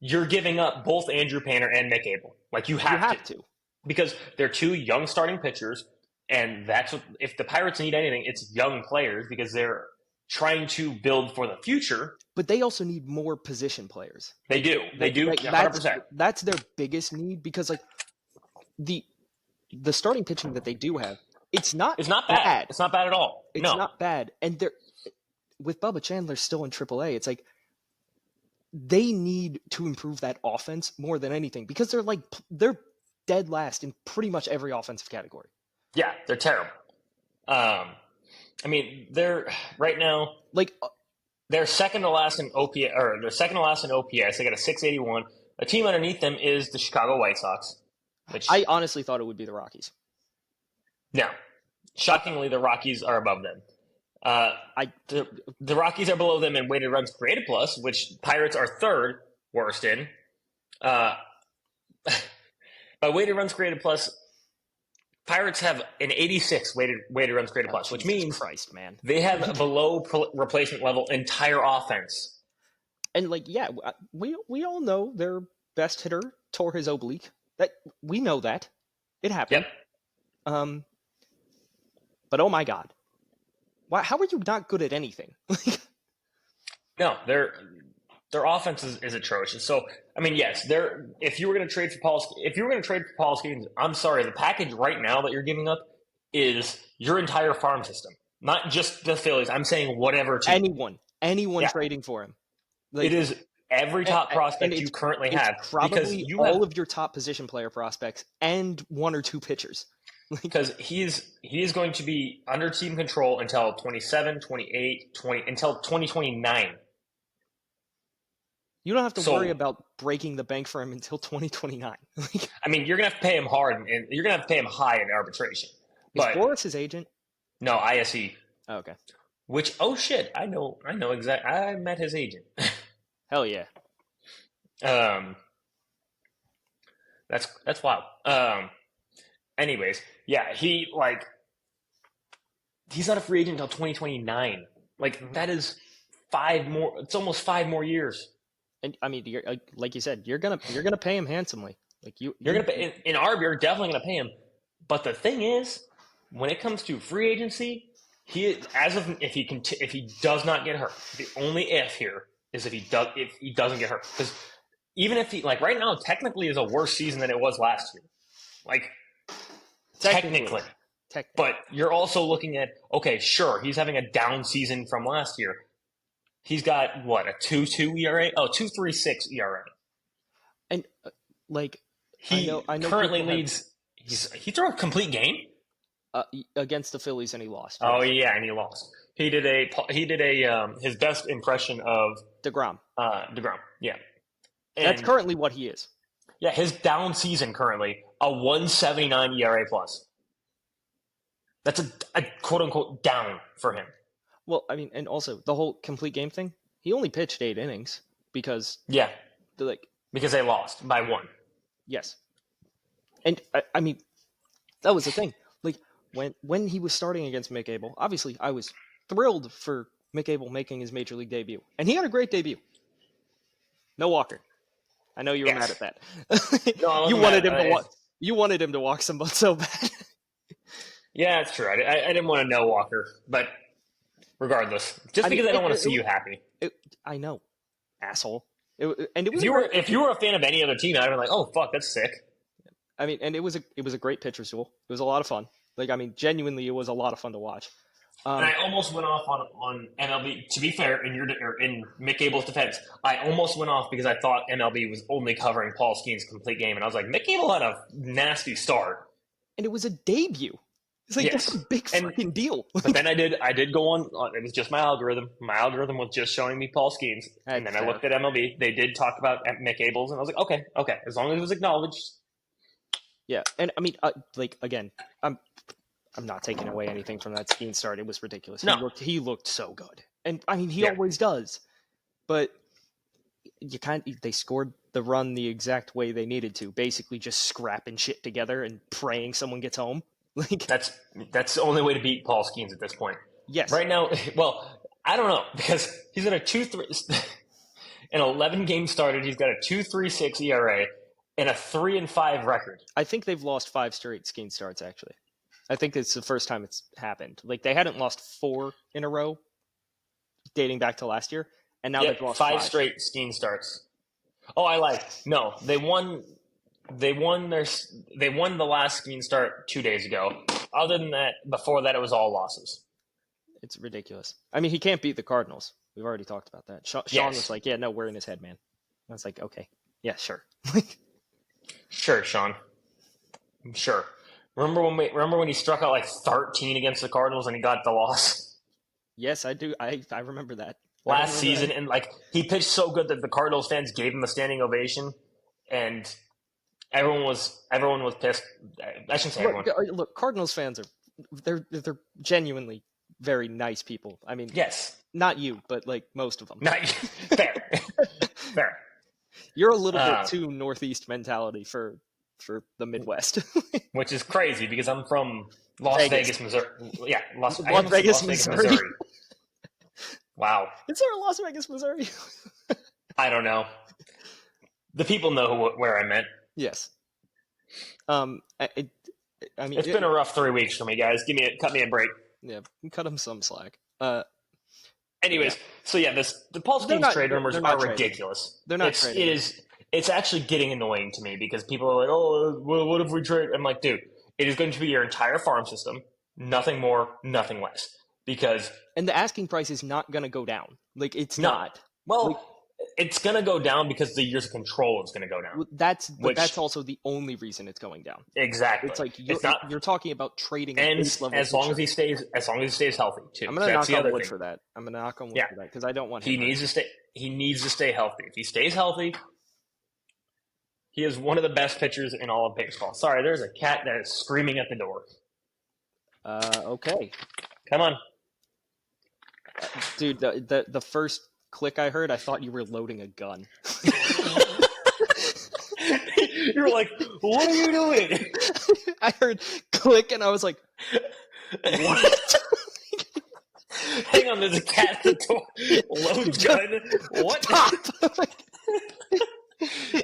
you're giving up both Andrew Painter and Mick Abel. Like, you have to. Because they're two young starting pitchers, and that's what, if the Pirates need anything, it's young players because they're trying to build for the future. But they also need more position players. They do. They do. Like, 100%. That's their biggest need because like the starting pitching that they do have, it's not bad. It's not bad at all. It's not bad, and with Bubba Chandler still in AAA, it's like they need to improve that offense more than anything because they're dead last in pretty much every offensive category. Yeah, they're terrible. I mean, they're right now they're second to last in OPS, or they're second to last in OPS. They got a 681. A team underneath them is the Chicago White Sox. Which I honestly thought it would be the Rockies. No, shockingly, the Rockies are above them. The Rockies are below them in weighted runs created plus, which Pirates are third worst in. By weighted runs created plus, Pirates have an 86 weighted runs created plus, which means they have a below replacement level entire offense. And we all know their best hitter tore his oblique. That we know that it happened. Yep. But oh my God, how are you not good at anything? No, their offense is atrocious. So I mean, yes, if you were going to trade for Paul Skeens, I'm sorry, the package right now that you're giving up is your entire farm system, not just the Phillies. I'm saying whatever team. Anyone trading for him. It is every top prospect you currently have. Probably all of your top position player prospects and one or two pitchers. Because he is going to be under team control until 27, 28, 20, until 2029. You don't have to worry about breaking the bank for him until 2029. I mean, you're going to have to pay him hard, and you're going to have to pay him high in arbitration. Is Boris his agent? No, ISE. Oh, okay. Which, oh shit, I know exactly. I met his agent. Hell yeah. That's wild. Anyways, yeah, he's not a free agent until 2029. That is 5 more. It's almost 5 more years. And I mean, like you said, you're gonna pay him handsomely. You're gonna pay in ARB. You're definitely gonna pay him. But the thing is, when it comes to free agency, if he does not get hurt, the only if here is if he doesn't get hurt. Because even if he right now technically is a worse season than it was last year. Technically. But you're also looking at, okay, sure, he's having a down season from last year. He's got, what, a 2.2 ERA? Oh, 2.36 ERA. And, he I know currently leads, he threw a complete game? Against the Phillies, and he lost. Oh, yeah, and he lost. He did his best impression of DeGrom. DeGrom, yeah. And that's currently what he is. Yeah, his down season currently, a 1.79 ERA plus. That's a quote-unquote down for him. Well, I mean, and also, the whole complete game thing, he only pitched 8 innings because... Yeah. Because they lost by 1. Yes. And, I mean, that was the thing. When he was starting against Mick Abel, obviously, I was thrilled for Mick Abel making his Major League debut. And he had a great debut. No Walker. I know you were mad at that. No, you wanted him to walk someone so bad. Yeah, that's true. I didn't want to know Walker, but regardless, I don't want to see you happy. I know, asshole. If you were a fan of any other team, I'd have been like, oh fuck, that's sick. I mean, and it was a great pitcher's duel. It was a lot of fun. Genuinely, it was a lot of fun to watch. And I almost went off on MLB. To be fair, in Mick Abel's defense, I almost went off because I thought MLB was only covering Paul Skeens' complete game, and I was like, Mick Abel had a nasty start, and it was a debut. It's that's a big fucking deal. But then I did go on. It was just my algorithm. My algorithm was just showing me Paul Skeens, and then I looked at MLB. They did talk about Mick Abel's, and I was like, okay, as long as it was acknowledged. Yeah, and I mean, again, I'm not taking away anything from that Skeens start. It was ridiculous. No. He looked so good, and I mean, he always does. But they scored the run the exact way they needed to, basically just scrapping shit together and praying someone gets home. That's the only way to beat Paul Skeens at this point. Yes. Right now, well, I don't know, because he's got a 2.3 in 11 games started. He's got a 2.36 ERA and a 3-5 record. I think they've lost 5 straight Skeens starts. Actually, I think it's the first time it's happened. They hadn't lost 4 in a row, dating back to last year, and now they've lost 5 straight Skeens starts. Oh, no, they won. They won the last Skeens start 2 days ago. Other than that, before that, it was all losses. It's ridiculous. I mean, he can't beat the Cardinals. We've already talked about that. Sean was like, "Yeah, no, we're in his head, man." I was like, "Okay, yeah, sure." Sure, Sean. Sure. Remember when he struck out like 13 against the Cardinals and he got the loss? Yes, I do. I remember that. Last season, and like he pitched so good that the Cardinals fans gave him a standing ovation, and everyone was pissed. I shouldn't say everyone. Look, Cardinals fans they're genuinely very nice people. I mean, yes, not you, but like most of them. Not you. Fair. You're a little bit too Northeast mentality for the Midwest, which is crazy because I'm from Las Vegas, Missouri. Yeah, Las Vegas, Missouri. Wow. Is there a Las Vegas, Missouri? I don't know. The people know where I meant. Yes. I mean, it's been a rough 3 weeks for me, guys. Cut me a break. Yeah, cut him some slack. Anyways, so yeah, the Paul Skeens trade rumors are ridiculous. They're not trading. It's actually getting annoying to me because people are like, "Oh, well, what if we trade?" I'm like, dude, it is going to be your entire farm system, nothing more, nothing less. And the asking price is not going to go down. Like, it's not. Well, it's going to go down because the years of control is going to go down. That's also the only reason it's going down. Exactly. It's like you're talking about trading and as long as he stays healthy too. I'm going to knock on wood for that. I'm going to knock on wood for that because I don't want him. He needs to stay healthy. If he stays healthy, he is one of the best pitchers in all of baseball. Sorry, there's a cat that is screaming at the door. Okay. Come on. Dude, the first click I heard, I thought you were loading a gun. You were like, what are you doing? I heard click and I was like, what? Hang on, there's a cat at the door. Load gun? What? Stop.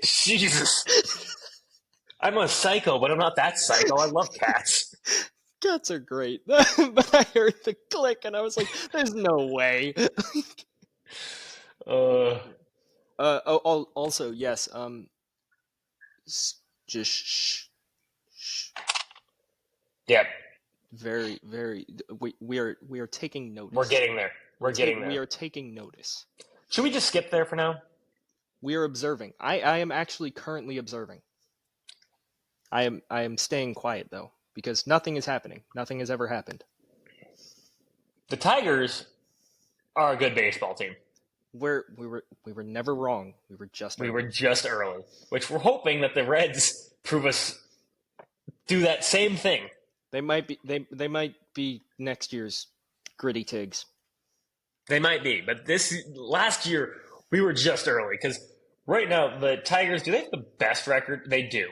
Jesus. I'm a psycho, but I'm not that psycho. I love cats. Cats are great. But I heard the click and I was like, there's no way. Also, yes. Just shh. Yep. Very, very. We are taking notice. We're getting there. We are taking notice. Should we just skip there for now? We are observing. I am actually currently observing. I am staying quiet though because nothing is happening. Nothing has ever happened. The Tigers are a good baseball team. We were never wrong. We were just early, which we're hoping that the Reds do that same thing. They might be next year's gritty Tigs. They might be, but last year we were just early because right now the Tigers, do they have the best record? They do.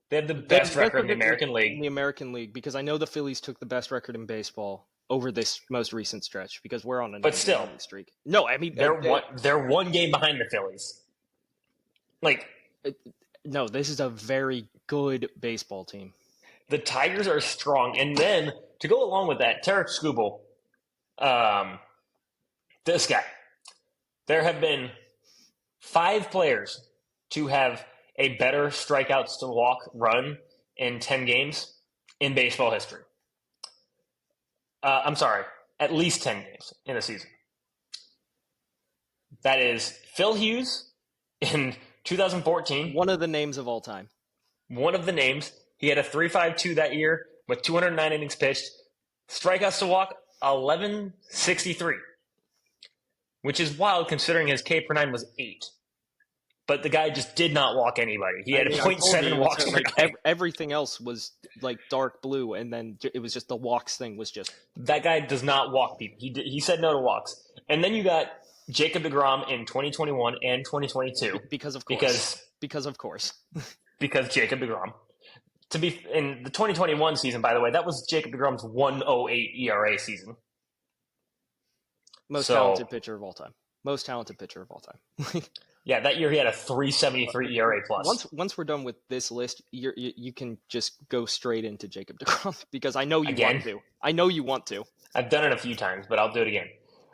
They have the best record in the American League. In the American League, because I know the Phillies took the best record in baseball over this most recent stretch because we're on a 9-game streak. No, I mean they're one game behind the Phillies. No, this is a very good baseball team. The Tigers are strong, and then to go along with that, Tarek Scoobal, this guy. There have been 5 players to have a better strikeouts to walk run in 10 games in baseball history. I'm sorry, at least 10 games in a season. That is Phil Hughes in 2014. One of the names of all time. One of the names. He had a 3.52 that year with 209 innings pitched. Strikeouts to walk, 1163. Which is wild considering his K per 9 was 8. But the guy just did not walk anybody. He had 0.7 walks per nine. Everything else was like dark blue, and then it was just the walks thing was just... That guy does not walk people. He said no to walks. And then you got Jacob deGrom in 2021 and 2022. Because of course. Because Jacob deGrom. To be in the 2021 season, by the way, that was Jacob deGrom's 1.08 ERA season. Most talented pitcher of all time. Yeah, that year he had a 3.73 ERA plus. Once we're done with this list, you can just go straight into Jacob deGrom because I know you want to. I know you want to. I've done it a few times, but I'll do it again.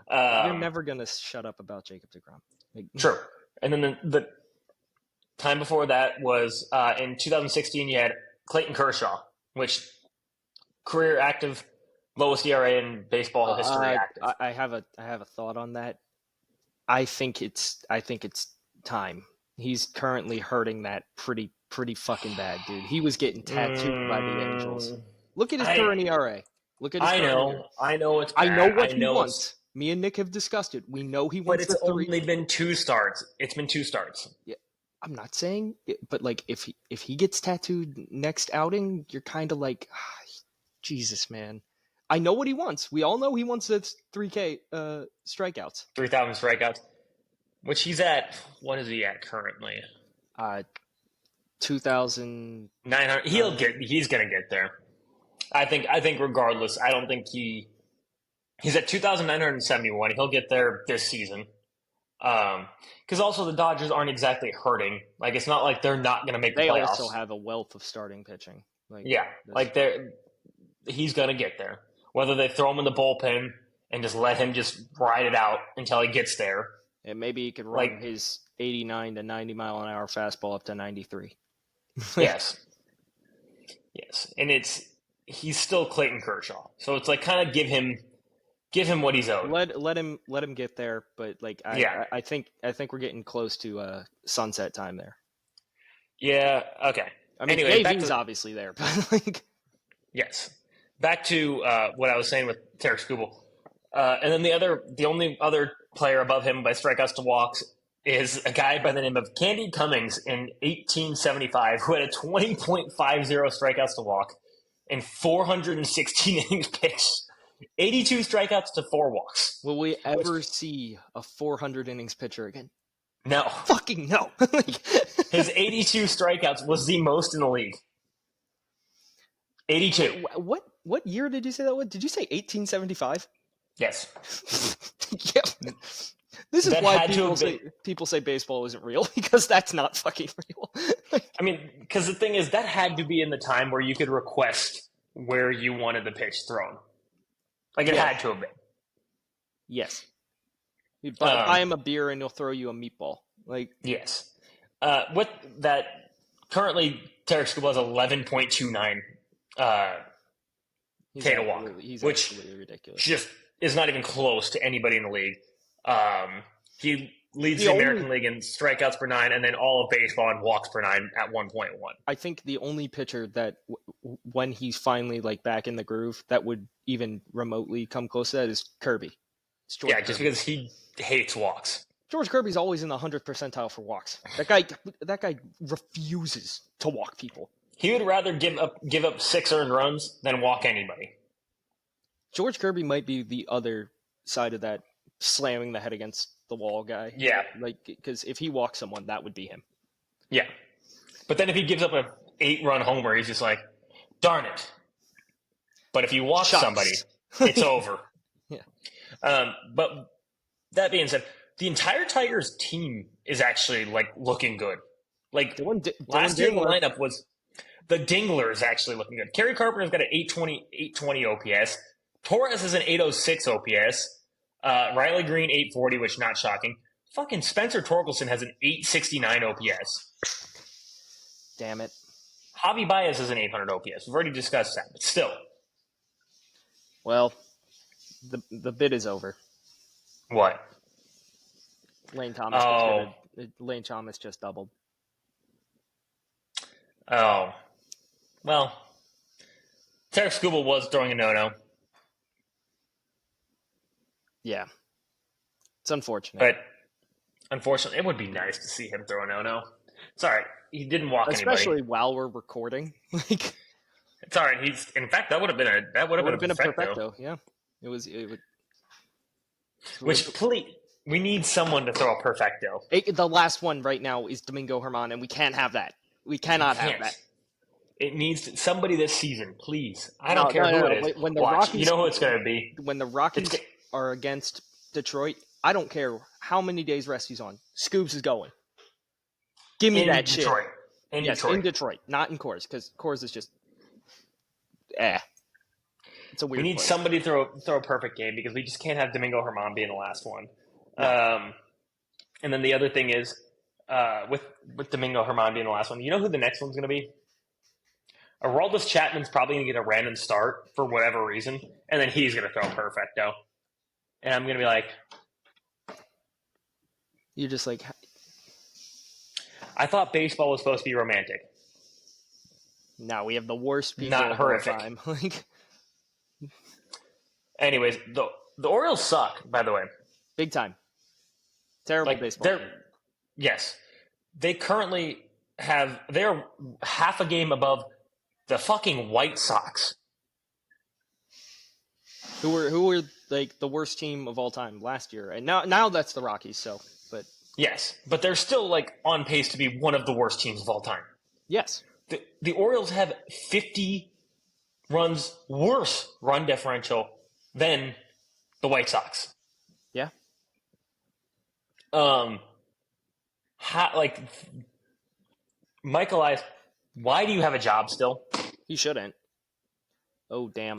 You're never gonna shut up about Jacob deGrom. True. And then the time before that was in 2016. You had Clayton Kershaw, which career active Lowest ERA in baseball history active. I have a thought on that. I think it's time. He's currently hurting that pretty fucking bad, dude. He was getting tattooed by the Angels. Look at his current ERA. Look at his current ERA. I know it's bad. I know what he wants. Me and Nick have discussed it. We know he wants the 3. But it's only been 2 starts. It's been 2 starts. Yeah, I'm not saying it, but like if he gets tattooed next outing, you're kind of like, Jesus, man. I know what he wants. We all know he wants those 3K strikeouts. 3,000 strikeouts. Which he's at. What is he at currently? 2,900. He's gonna get there. I think regardless, I don't think he's at 2,971. He'll get there this season. Because also the Dodgers aren't exactly hurting. Like, it's not like they're not going to make the playoffs. They also have a wealth of starting pitching. He's going to get there. Whether they throw him in the bullpen and just let him just ride it out until he gets there. And maybe he could run his 89 to 90 mile an hour fastball up to 93. Yes. And he's still Clayton Kershaw. So it's like kind of give him what he's owed. Let him get there, but like I think we're getting close to sunset time there. Yeah. Okay. I mean, Davey's obviously there, but like. Yes. Back to what I was saying with Tarek Scoobal, and then the only other player above him by strikeouts to walks is a guy by the name of Candy Cummings in 1875, who had a 20.50 strikeouts to walk and 416 innings pitched. 82 strikeouts to 4 walks. Will we ever see a 400 innings pitcher again? No. Fucking no. His 82 strikeouts was the most in the league. 82. What year did you say that was? Did you say 1875? Yes. Yeah. This is why people say baseball isn't real, because that's not fucking real. I mean, because the thing is, that had to be in the time where you could request where you wanted the pitch thrown. Like, it had to have been. Yes. You buy him a beer and he'll throw you a meatball. Like, yes. With that, currently, Tarek Scoobal has 11.29 K to walk, which ridiculous. Just is not even close to anybody in the league. He leads the American League in strikeouts per 9, and then all of baseball in walks per 9 at 1.1. I think the only pitcher that, when he's finally like back in the groove, that would even remotely come close to that is Kirby. Kirby. Just because he hates walks. George Kirby's always in the 100th percentile for walks. That guy refuses to walk people. He would rather give up 6 earned runs than walk anybody. George Kirby might be the other side of that slamming the head against the wall guy. Yeah. Like, because if he walks someone, that would be him. Yeah. But then if he gives up an 8-run homer, he's just like, darn it. But if you walk somebody, it's over. Yeah. But that being said, the entire Tigers team is actually like looking good. Like last year, the lineup was the Dingler is actually looking good. Kerry Carpenter's got an 820 OPS. Torres is an 806 OPS. Riley Green 840, which not shocking. Fucking Spencer Torkelson has an 869 OPS. Damn it. Javi Baez has an 800 OPS. We've already discussed that, but still. Well, the bid is over. What? Lane Thomas just doubled. Oh. Well, Tarek Scoobal was throwing a no-no. Yeah. It's unfortunate. But unfortunately, it would be nice to see him throw a no-no. It's all right. He didn't walk anybody. Especially while we're recording. Like, it's all right. In fact, that would have been a perfecto. Yeah. It would. Please, we need someone to throw a perfecto. The last one right now is Domingo Germán, and we can't have that. We cannot have that. It needs somebody this season, please. I don't care who it is. When the Rockies, you know who it's going to be. When the Rockies are against Detroit, I don't care how many days rest he's on. SKUBS is going. Give me that shit. In Detroit, not in Coors, because Coors is just It's a weird. We need somebody to throw a perfect game because we just can't have Domingo Germán being the last one. No. And then the other thing is with Domingo Germán being the last one, you know who the next one's going to be? Aroldis Chapman's probably going to get a random start for whatever reason, and then he's going to throw perfecto. And I'm going to be like... You're just like... I thought baseball was supposed to be romantic. No, we have the worst people Not of all horrific. time. Anyways, the Orioles suck, by the way. Big time. Terrible baseball. Yes. They currently they're half a game above the fucking White Sox. Who were like the worst team of all time last year. And now that's the Rockies, but yes, but they're still like on pace to be one of the worst teams of all time. Yes. The Orioles have 50 runs worse run differential than the White Sox. Yeah. Mike Elias, why do you have a job still? He shouldn't. Oh, damn.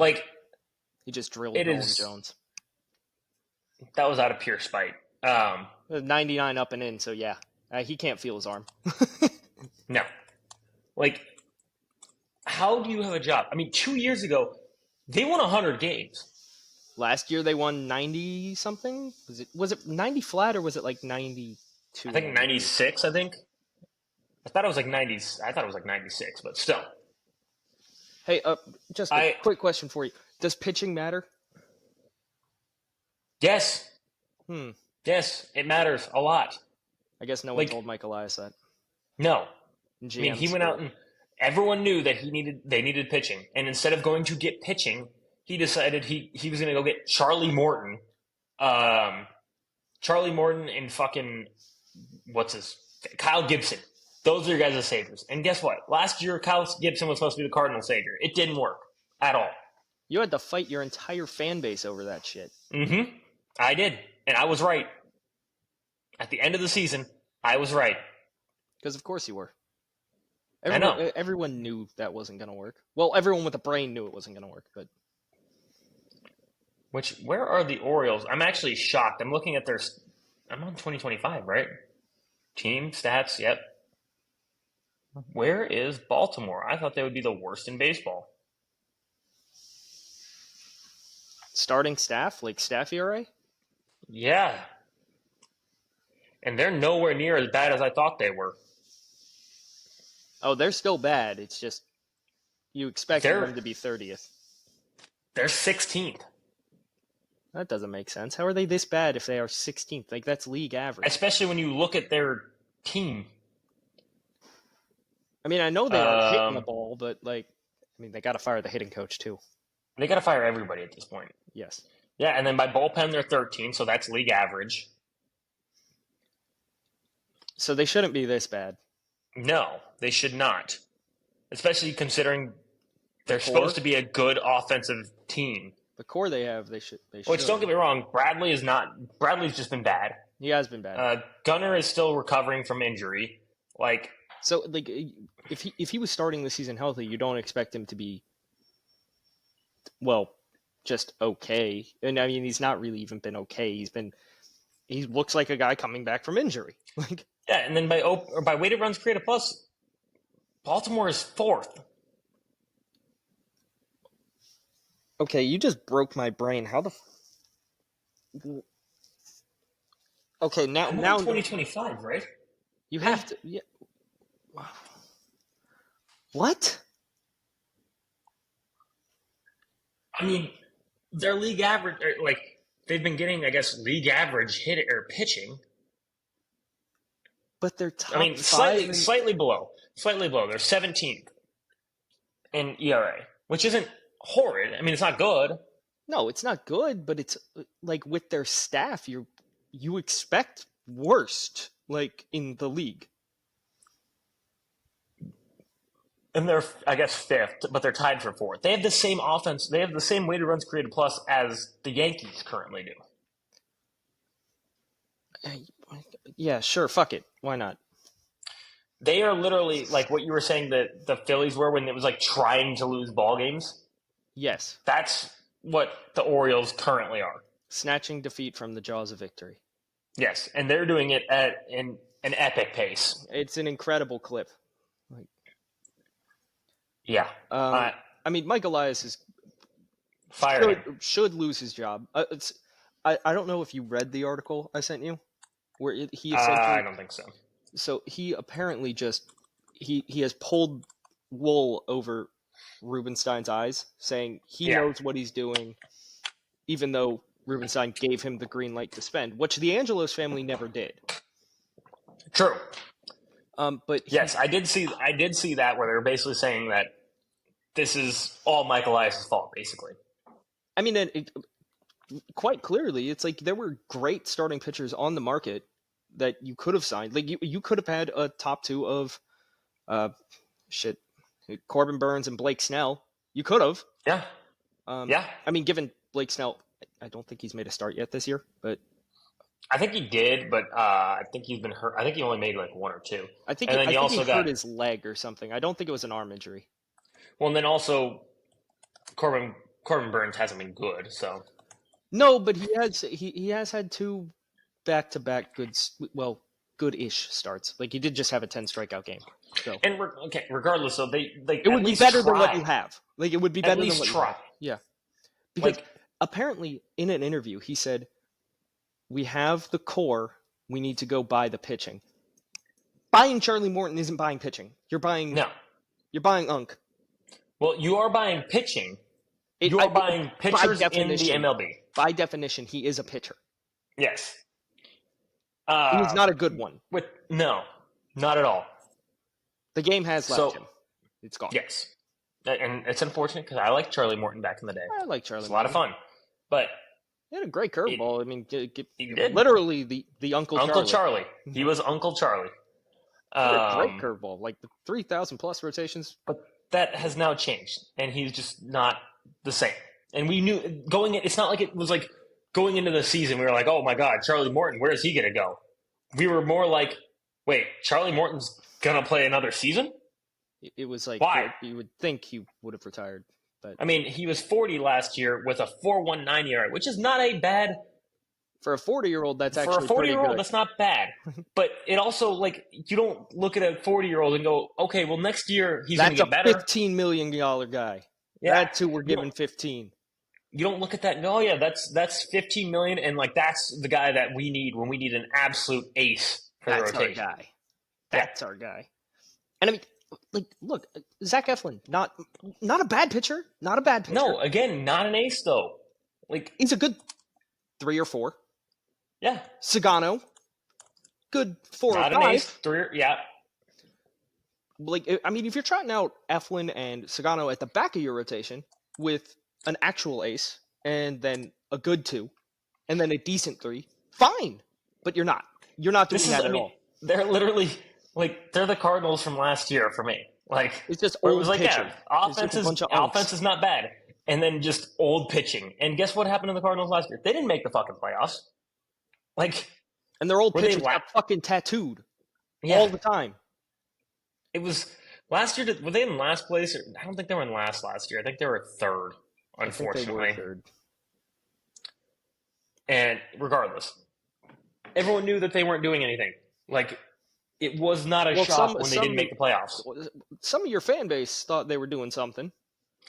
He just drilled Nolan Jones. That was out of pure spite. 99 up and in, so yeah. He can't feel his arm. No. How do you have a job? I mean, 2 years ago, they won 100 games. Last year they won 90-something? Was it 90 flat, or was it like 92? I think 96, I think. I thought it was like 90s. I thought it was like 96, but still. Hey, just a quick question for you. Does pitching matter? Yes. Yes, it matters a lot. I guess no one told Mike Elias that. No. I mean, he went out and everyone knew that they needed pitching. And instead of going to get pitching, he decided he was going to go get Charlie Morton. Charlie Morton and fucking, Kyle Gibson. Those are your guys' saviors. And guess what? Last year, Kyle Gibson was supposed to be the Cardinal savior. It didn't work at all. You had to fight your entire fan base over that shit. Mm-hmm. I did. And I was right. At the end of the season, I was right. Because of course you were. I know. Everyone knew that wasn't going to work. Well, everyone with a brain knew it wasn't going to work, but... Where are the Orioles? I'm actually shocked. I'm looking at I'm on 2025, right? Team stats, yep. Where is Baltimore? I thought they would be the worst in baseball. Starting staff? Like staff ERA? Yeah. And they're nowhere near as bad as I thought they were. Oh, they're still bad. It's just you expect them to be 30th. They're 16th. That doesn't make sense. How are they this bad if they are 16th? Like, that's league average. Especially when you look at their team. I mean, I know they are hitting the ball, but, they got to fire the hitting coach, too. They got to fire everybody at this point. Yes. Yeah, and then by bullpen, they're 13th, so that's league average. So they shouldn't be this bad. No, they should not. Especially considering they're supposed to be a good offensive team. The core they have, they should. Which, don't get me wrong, Bradley's just been bad. He has been bad. Gunnar is still recovering from injury. So, if he was starting the season healthy, you don't expect him to be, just okay. And I mean, he's not really even been okay. He looks like a guy coming back from injury. Yeah, and then by weighted runs created plus, Baltimore is 4th. Okay, you just broke my brain. How the? Okay, now 2025, right? You have to. Yeah. What? I mean, their league average, they've been getting, I guess, league average hit or pitching. But they're top. I mean, slightly below. Slightly below. They're 17th in ERA, which isn't horrid. I mean, it's not good. No, it's not good, but it's with their staff, you expect worst in the league. And they're, I guess, 5th, but they're tied for 4th. They have the same offense. They have the same weighted runs created plus as the Yankees currently do. Yeah, sure. Fuck it. Why not? They are literally what you were saying that the Phillies were when it was trying to lose ball games. Yes. That's what the Orioles currently are. Snatching defeat from the jaws of victory. Yes, and they're doing it at an epic pace. It's an incredible clip. Yeah. I mean, Mike Elias is should lose his job. I don't know if you read the article I sent you, where he essentially. I don't think so. So he apparently just he has pulled wool over Rubenstein's eyes, saying he knows what he's doing, even though Rubenstein gave him the green light to spend, which the Angelos family never did. True. But yes, I did see that where they were basically saying that this is all Mike Elias' fault, basically. I mean, quite clearly, it's like there were great starting pitchers on the market that you could have signed. Like you could have had a top two of Corbin Burns and Blake Snell. You could have. Yeah. I mean, given Blake Snell, I don't think he's made a start yet this year, but I think he did, but I think he's been hurt. I think he only made like one or two. I think he hurt his leg or something. I don't think it was an arm injury. Well, and then also Corbin Burns hasn't been good, so. No, but he has had two back-to-back good-ish starts. Like he did just have a 10 strikeout game. So. And regardless, so it would be better than what you have. Like it would be better than what you have. Yeah, because apparently in an interview he said, "We have the core. We need to go buy the pitching." Buying Charlie Morton isn't buying pitching. You're buying Unk. Well, you are buying pitching. You are buying pitchers in the MLB. By definition, he is a pitcher. Yes. He's not a good one. No, not at all. The game has left him. It's gone. Yes. And it's unfortunate because I liked Charlie Morton back in the day. I like Charlie Morton. A lot of fun. But he had a great curveball. I mean, he did. Literally the Uncle Charlie. He was Uncle Charlie. A great curveball. Like the 3,000 plus rotations. But that has now changed. And he's just not the same. And we knew it's not like it was like going into the season, we were like, oh my God, Charlie Morton, where is he going to go? We were more like, wait, Charlie Morton's going to play another season? It was like, why? You would think he would have retired. But I mean, he was 40 last year with a 4.19 ERA, which is not a bad. For a 40-year-old, that's actually for a 40-year-old, good. That's not bad. But it also, like, you don't look at a 40-year-old and go, okay, well, next year he's going to get better. That's a $15 million guy. Yeah. That's who we're giving 15. You don't look at that and go, oh, yeah, that's $15 million, and, like, that's the guy that we need when we need an absolute ace for the rotation. That's our guy. And, I mean, like, look, Zach Eflin, not a bad pitcher. Not a bad pitcher. No, again, not an ace, though. Like, he's a good 3 or 4. Yeah. Sagano, good 4 not or 5. Not an ace, 3 yeah. Like, I mean, if you're trotting out Eflin and Sagano at the back of your rotation with an actual ace and then a good 2 and then a decent 3, fine. But you're not. You're not doing that at all. They're literally, like, they're the Cardinals from last year for me. Like, it's just old it was like, pitching. Offense is not bad. And then just old pitching. And guess what happened to the Cardinals last year? They didn't make the fucking playoffs. Like, and their old pitchers got fucking tattooed all the time. It was last year. Were they in last place? I don't think they were in last year. I think they were third, unfortunately. I think they were third. And regardless, everyone knew that they weren't doing anything. Like, it was not a shock when they didn't make the playoffs. Some of your fan base thought they were doing something.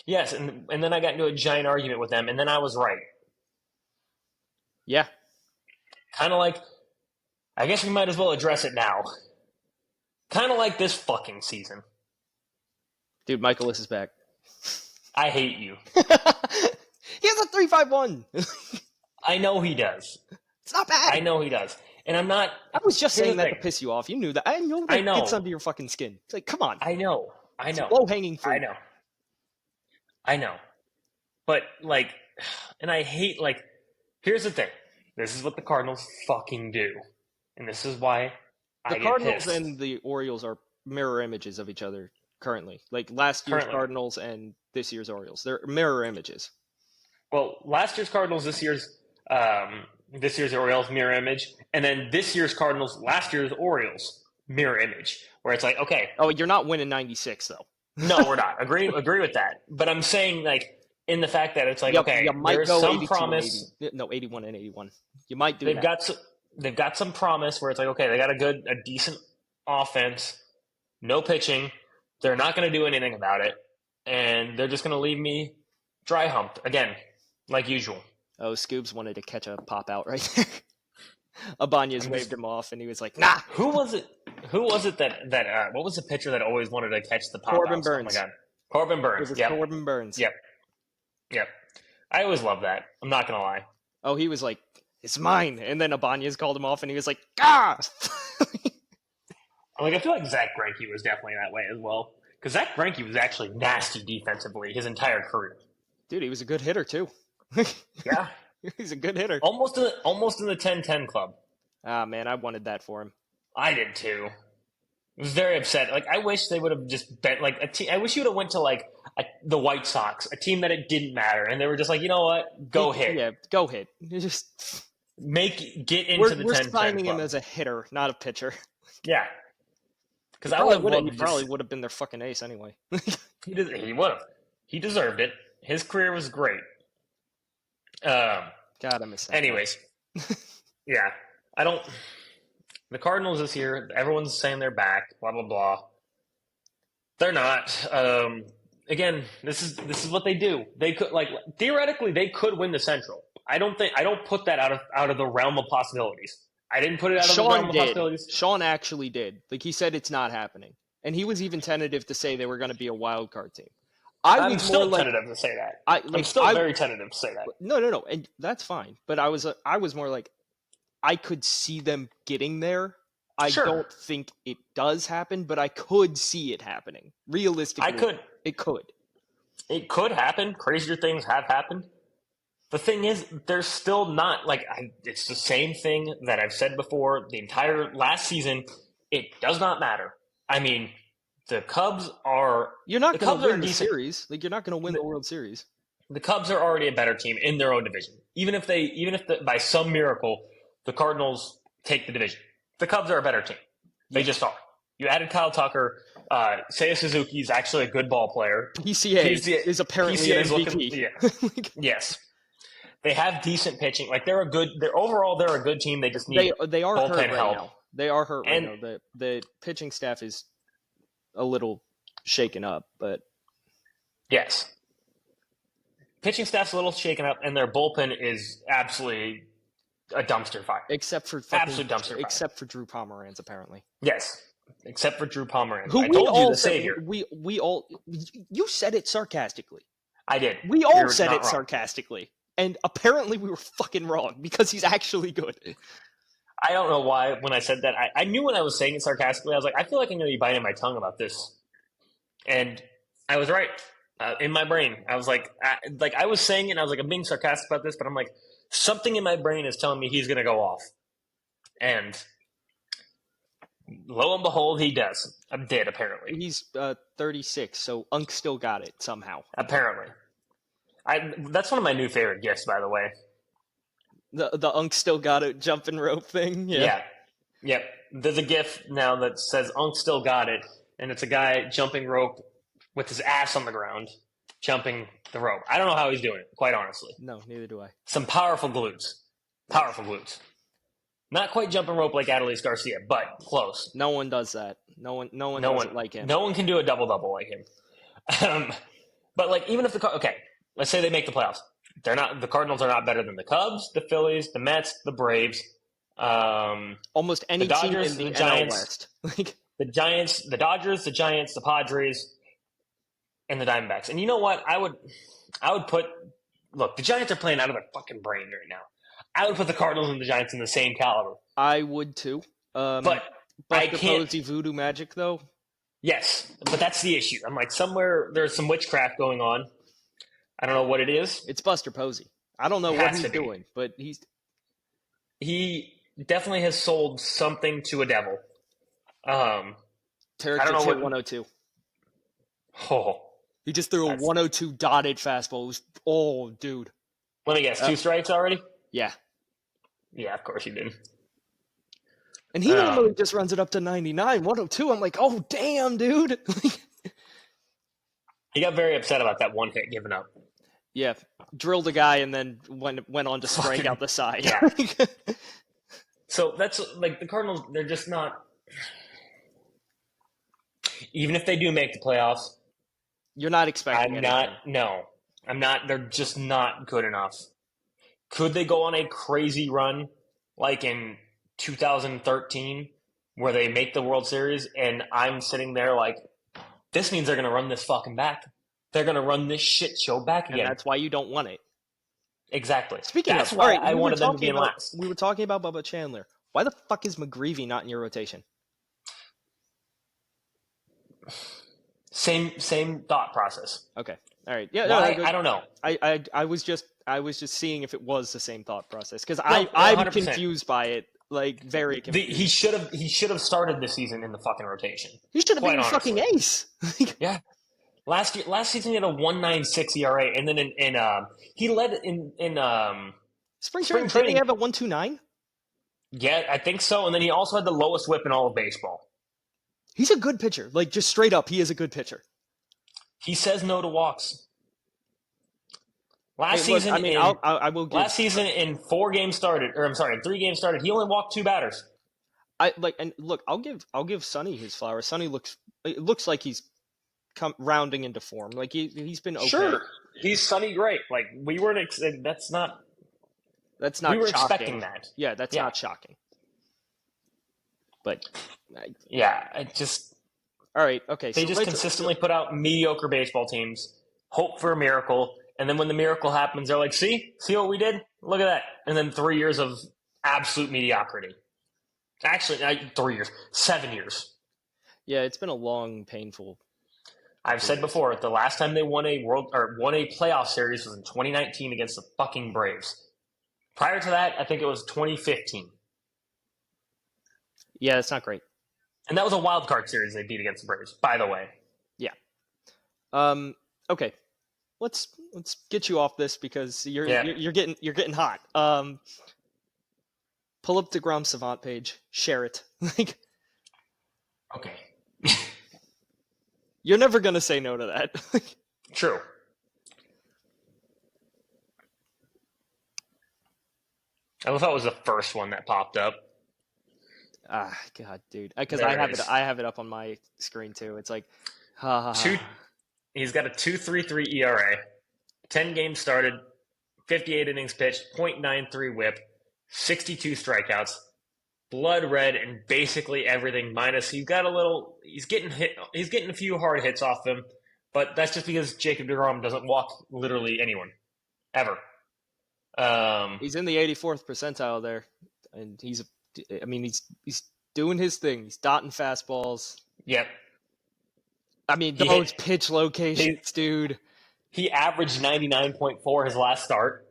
Yes, and then I got into a giant argument with them, and then I was right. Yeah. Kind of like, I guess we might as well address it now. Kind of like this fucking season. Dude, Michaelis is back. I hate you. He has a 3.51. I know he does. It's not bad. I know he does. And I'm not... I was just saying that to piss you off. You knew that. I know that gets under your fucking skin. It's like, come on. I know. It's low-hanging fruit. I know. But, like... And I hate, like... Here's the thing. This is what the Cardinals fucking do. And this is why I get Cardinals pissed. And the Orioles are mirror images of each other currently. Like last year's Cardinals and this year's Orioles. They're mirror images. Well, last year's Cardinals, this year's Orioles mirror image. And then this year's Cardinals, last year's Orioles mirror image. Where it's like, okay. Oh, you're not winning 96, though. No, we're not. Agree with that. But I'm saying, like, in the fact that it's like, okay, there's some promise. 81 and 81. You might do that. They've got some promise where it's like, okay, they got a decent offense, no pitching. They're not going to do anything about it. and they're just going to leave me dry humped again, like usual. Oh, Scoobs wanted to catch a pop out right there. Abanez waved him off, and he was like, "Nah." Who was it that what was the pitcher that always wanted to catch the pop Corbin outs? Burns. Oh my God. Corbin Burns. It was Yep. Corbin Burns. Yep. I always love that. I'm not going to lie. Oh, he was like, "It's mine," and then Abanez called him off, and he was like, "Ah!" I feel like Zach Greinke was definitely that way as well. Because Zach Greinke was actually nasty defensively his entire career. Dude, he was a good hitter too. Yeah. He's a good hitter. Almost in the 10-10 club. Ah, man, I wanted that for him. I did too. I was very upset. I wish they would have just been I wish you would have went to the White Sox, a team that it didn't matter, and they were just like, you know what, go hit. Yeah, go hit. You just get into the 10-10 We're signing club. him as a hitter, not a pitcher. Yeah. Because He probably would have been their fucking ace anyway. He would have. He deserved it. His career was great. God, I miss that. Anyways, yeah, the Cardinals this year, everyone's saying they're back, blah, blah, blah. They're not. Again, this is what they do. They could, theoretically, they could win the Central. I don't put that out of the realm of possibilities. I didn't put it out of the realm of possibilities. Sean actually did. He said it's not happening. And he was even tentative to say they were going to be a wild card team. I'm still tentative to say that. I'm still very tentative to say that. No, and that's fine. But I was more like, I could see them getting there. I don't think it does happen, but I could see it happening. Realistically, it could. It could happen. Crazier things have happened. The thing is, they're still not it's the same thing that I've said before. The entire last season, it does not matter. I mean, the Cubs are. You're not going to win the series. You're not going to win the World Series. The Cubs are already a better team in their own division. Even if by some miracle the Cardinals take the division, the Cubs are a better team. They just are. You added Kyle Tucker. Seiya Suzuki is actually a good ball player. PCA is apparently an MVP. Yes. They have decent pitching. They're a good team. They just need they are hurt right help. now. They are hurt right now. The pitching staff is a little shaken up, but yes. Pitching staff's a little shaken up, and their bullpen is absolutely a dumpster fire. Except for Drew Pomeranz, apparently. Yes. Except for Drew Pomeranz. Who I told you the savior. You said it sarcastically. I did. We all said it sarcastically. And apparently we were fucking wrong because he's actually good. I don't know why when I said that. I knew when I was saying it sarcastically, I was like, I feel like I'm going to be biting my tongue about this. And I was right. In my brain. I was like I was saying it and I was like, I'm being sarcastic about this, but I'm like, something in my brain is telling me he's going to go off. And lo and behold, he does. I'm dead, apparently. He's 36, so Unk still got it somehow. Apparently. That's one of my new favorite gifts, by the way. The Unk still got it jumping rope thing? Yeah. Yep. There's a gif now that says Unk still got it, and it's a guy jumping rope with his ass on the ground, jumping the rope. I don't know how he's doing it, quite honestly. No, neither do I. Some powerful glutes. Not quite jumping rope like Adolis Garcia, but close. No one does that. No one does it like him. No one can do a double-double like him. But even if let's say they make the playoffs. The Cardinals are not better than the Cubs, the Phillies, the Mets, the Braves. Almost any the Dodgers, team in the Giants, NL West. the Giants, the Dodgers, the Giants, the Padres, and the Diamondbacks. And you know what? I would put – look, the Giants are playing out of their fucking brain right now. I would put the Cardinals and the Giants in the same caliber. I would too. But I can't – Posey voodoo magic, though? Yes, but that's the issue. I'm like, somewhere there's some witchcraft going on. I don't know what it is. It's Buster Posey. I don't know what he's doing, but he definitely has sold something to a devil. Tarek just hit 102. Oh. He just threw a 102 dotted fastball. Dude. Let me guess, 2 strikes already? Yeah. Yeah, of course he did. And he normally just runs it up to 99, 102. I'm like, oh, damn, dude. He got very upset about that one hit given up. Yeah, drilled a guy and then went on to strike out the side. Yeah. So that's the Cardinals. They're just not. Even if they do make the playoffs, You're not expecting I'm anything. not. No, I'm not. They're just not good enough. Could they go on a crazy run like in 2013 where they make the World Series and I'm sitting there like, this means they're going to run this fucking back. They're going to run this shit show back again. And that's why you don't want it. Exactly. Speaking that's of, why all right, I wanted them to be in last. We were talking about Bubba Chandler. Why the fuck is McGreevy not in your rotation? Same thought process. Okay. All right. Yeah. Why? No, I don't know. I was just seeing if it was the same thought process because No, I'm 100%. confused by it, like very confused. He should have started the season in the fucking rotation. He should have been the fucking ace. Yeah. Last season he had a 1.96 ERA, and then he led in spring training. Did he have a 1.29? Yeah, I think so. And then he also had the lowest WHIP in all of baseball. He's a good pitcher. Like just straight up, he is a good pitcher. He says no to walks. Last season in 4 games started, or I'm sorry, in 3 games started, he only walked 2 batters. I'll give Sonny his flowers. Sonny looks like he's rounding into form. Like he's been okay. Sure, he's Sonny great. Like we weren't. That's not. We were shocking. expecting that. Yeah, that's not shocking. But I just. All right. Okay. They just consistently put out mediocre baseball teams, hope for a miracle, and then when the miracle happens, they're like, "See what we did? Look at that!" And then 3 years of absolute mediocrity. Actually, 3 years, 7 years. Yeah, it's been a long, painful. I've said before, the last time they won a playoff series was in 2019 against the fucking Braves. Prior to that, I think it was 2015. Yeah, it's not great. And that was a wild card series they beat against the Braves, by the way. Yeah. Okay. Let's get you off this because you're getting hot. Pull up the Grom Savant page, share it. Like, okay. You're never gonna say no to that. True. I love how it was the first one that popped up. Ah, God, dude. Because I have it up on my screen too. It's like, He's got a 2.33 ERA, 10 games started, 58 innings pitched, .93 WHIP, 62 strikeouts, blood red, and basically everything minus. He's getting a few hard hits off him, but that's just because Jacob deGrom doesn't walk literally anyone ever. He's in the 84th percentile there, and he's doing his thing. He's dotting fastballs. Yep. I mean, those pitch locations, dude. He averaged 99.4 his last start.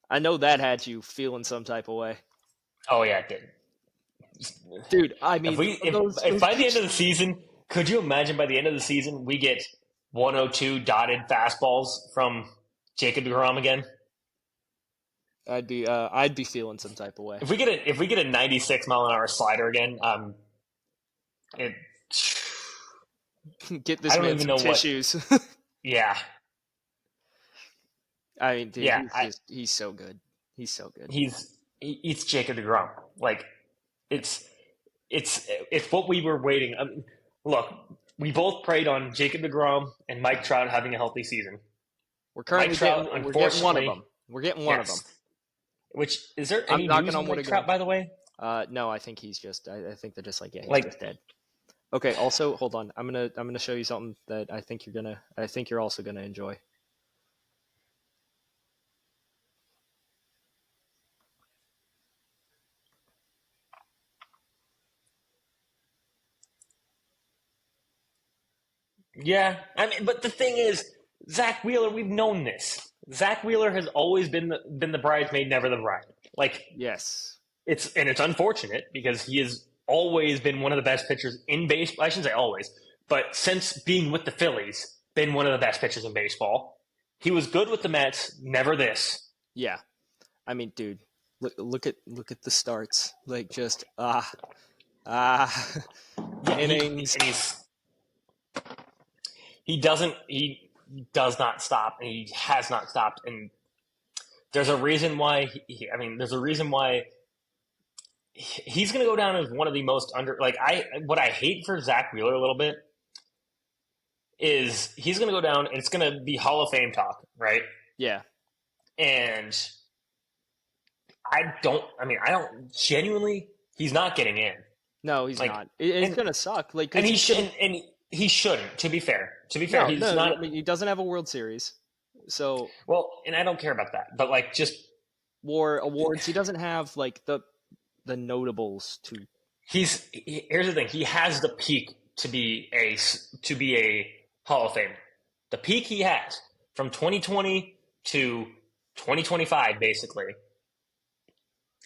I know that had you feeling some type of way. Oh yeah, it did. Dude, I mean, if by the end of the season, could you imagine by the end of the season we get 102 dotted fastballs from Jacob deGrom again? I'd be feeling some type of way. If we get a 96 mile an hour slider again, get this man some tissues. Yeah. I mean, dude, he's so good. He's so good. He's Jacob deGrom. Like, it's what we were waiting. I mean, look, we both prayed on Jacob deGrom and Mike Trout having a healthy season. We're currently getting one of them. We're getting one of them. Which, is there any news on Mike Trout, by the way? No, I think he's just. I think they're just like, yeah, he's just dead. Okay. Also, hold on. I'm gonna show you something that I think you're also gonna enjoy. Yeah, I mean, but the thing is, Zach Wheeler, we've known this. Zach Wheeler has always been the bridesmaid, never the bride. Like, yes, it's unfortunate because he has always been one of the best pitchers in baseball. I shouldn't say always, but since being with the Phillies, been one of the best pitchers in baseball. He was good with the Mets, never this. Yeah, I mean, dude, look at the starts. Like, just innings. He does not stop, and he has not stopped. And there's a reason why. There's a reason why he's going to go down as one of the most under. Like, what I hate for Zach Wheeler a little bit is he's going to go down, and it's going to be Hall of Fame talk, right? Yeah. And I don't genuinely, he's not getting in. No, he's not. It's going to suck. Like, and he shouldn't, to be fair. he's not. I mean, he doesn't have a World Series. So. Well, and I don't care about that, but like just. War awards, he doesn't have like the notables to. Here's the thing. He has the peak to be a Hall of Fame. The peak he has from 2020 to 2025, basically.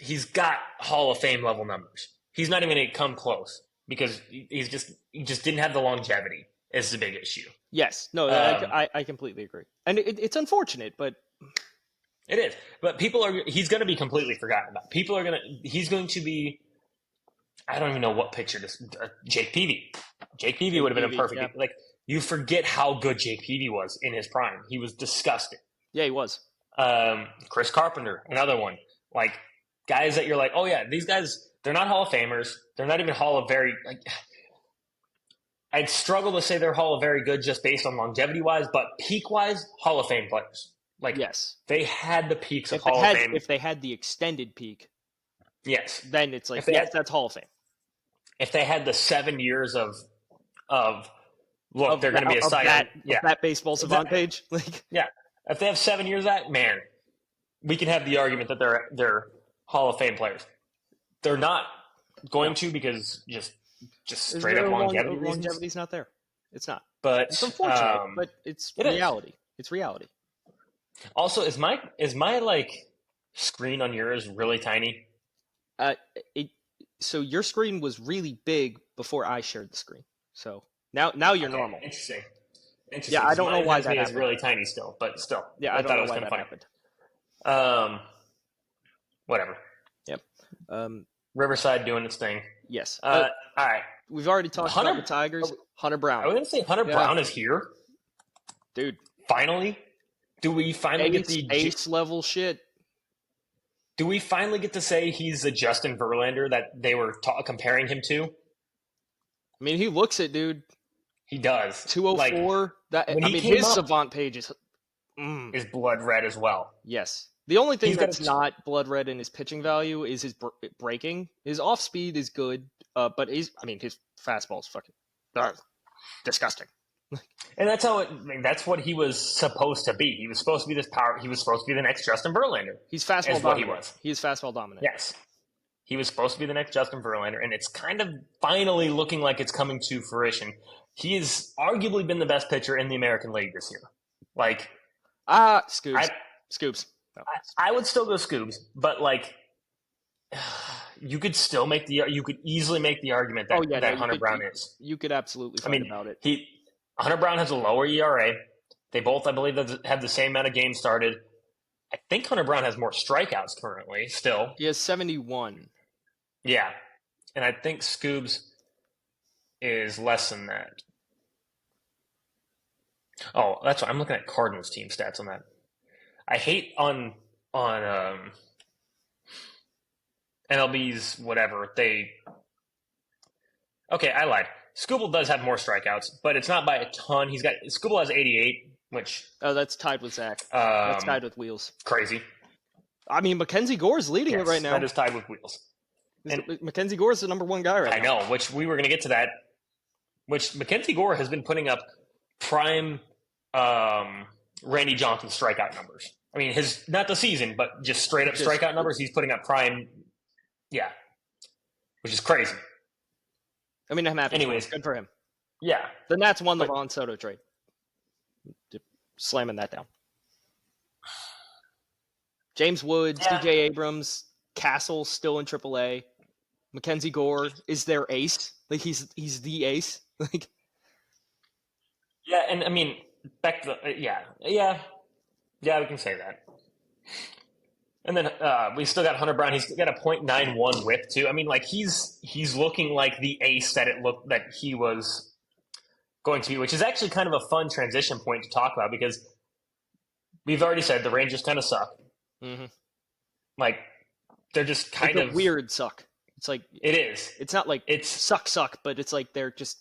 He's got Hall of Fame level numbers. He's not even going to come close because he just didn't have the longevity. Is the big issue. Yes, no, I completely agree, and it's unfortunate, but it is. But he's going to be completely forgotten about. He's going to be. I don't even know what pitcher this. Jake Peavy. Jake Peavy would have been a perfect. Yeah. Like you forget how good Jake Peavy was in his prime. He was disgusting. Yeah, he was. Chris Carpenter, another one. Like guys that you're like, oh yeah, these guys. They're not Hall of Famers. They're not even Hall of Very. Like, I'd struggle to say they're Hall of Very good just based on longevity wise, but peak wise, Hall of Fame players. Like yes, they had the peaks of Hall of Fame. If they had the extended peak, yes, then it's like that's Hall of Fame. If they had the 7 years of look, they're going to be a side that baseball savant page. Like yeah, if they have 7 years, that man, we can have the argument that they're Hall of Fame players. They're not going to because just straight up longevity. Longevity's not there. It's not. But it's unfortunate. But it's reality. It's reality. Also, is my like screen on yours really tiny? So your screen was really big before I shared the screen. So now you're normal. Interesting. Yeah, I don't know why that is really tiny still, but still. Yeah, I don't know why that happened. Whatever. Yep. Riverside doing its thing. Yes. All right. We've already talked about the Tigers. Hunter Brown. I was going to say Hunter Brown is here. Dude. Finally? Do we finally get the ace level shit? Do we finally get to say he's the Justin Verlander that they were comparing him to? I mean, he looks it, dude. He does. 204. His savant page is blood red as well. Yes. The only thing that's not blood red in his pitching value is his breaking. His off speed is good, but his fastball is fucking disgusting. And that's that's what he was supposed to be. He was supposed to be this power. He was supposed to be the next Justin Verlander. He's fastball dominant. What he was. He is fastball dominant. Yes. He was supposed to be the next Justin Verlander, and it's kind of finally looking like it's coming to fruition. He has arguably been the best pitcher in the American League this year. Like, Scoobs. Scoobs. No. I would still go Scoobs, but like, you could easily make the argument that Hunter Brown is. You could absolutely fight about it. Hunter Brown has a lower ERA. They both, I believe, have the same amount of games started. I think Hunter Brown has more strikeouts currently. Still, he has 71. Yeah, and I think Scoobs is less than that. Oh, that's what I'm looking at. Cardinals team stats on that. I hate on MLB's whatever I lied. Scoobal does have more strikeouts, but it's not by a ton. Scoobal has 88, which that's tied with Zach. That's tied with Wheels. Crazy. I mean, Mackenzie Gore is leading it right now. That is tied with Wheels. And Mackenzie Gore is the number one guy right now. I know, which we were going to get to that. Which Mackenzie Gore has been putting up prime Randy Johnson strikeout numbers. I mean, not the season, but just straight up strikeout numbers. He's putting up prime, which is crazy. I mean, I'm happy. Anyways, good for him. Yeah. The Nats won the Juan Soto trade. Slamming that down. James Woods, DJ Abrams, Castle still in AAA. Mackenzie Gore is their ace. Like he's the ace. Like. Yeah, and I mean, back to we can say that. And then we still got Hunter Brown. He's got a .91 WHIP too. I mean, like he's looking like the ace that he was going to be, which is actually kind of a fun transition point to talk about because we've already said the Rangers kind of suck. Mm-hmm. Like they're just kind of weird suck. It's like it is. It's not like it's suck, but it's like they're just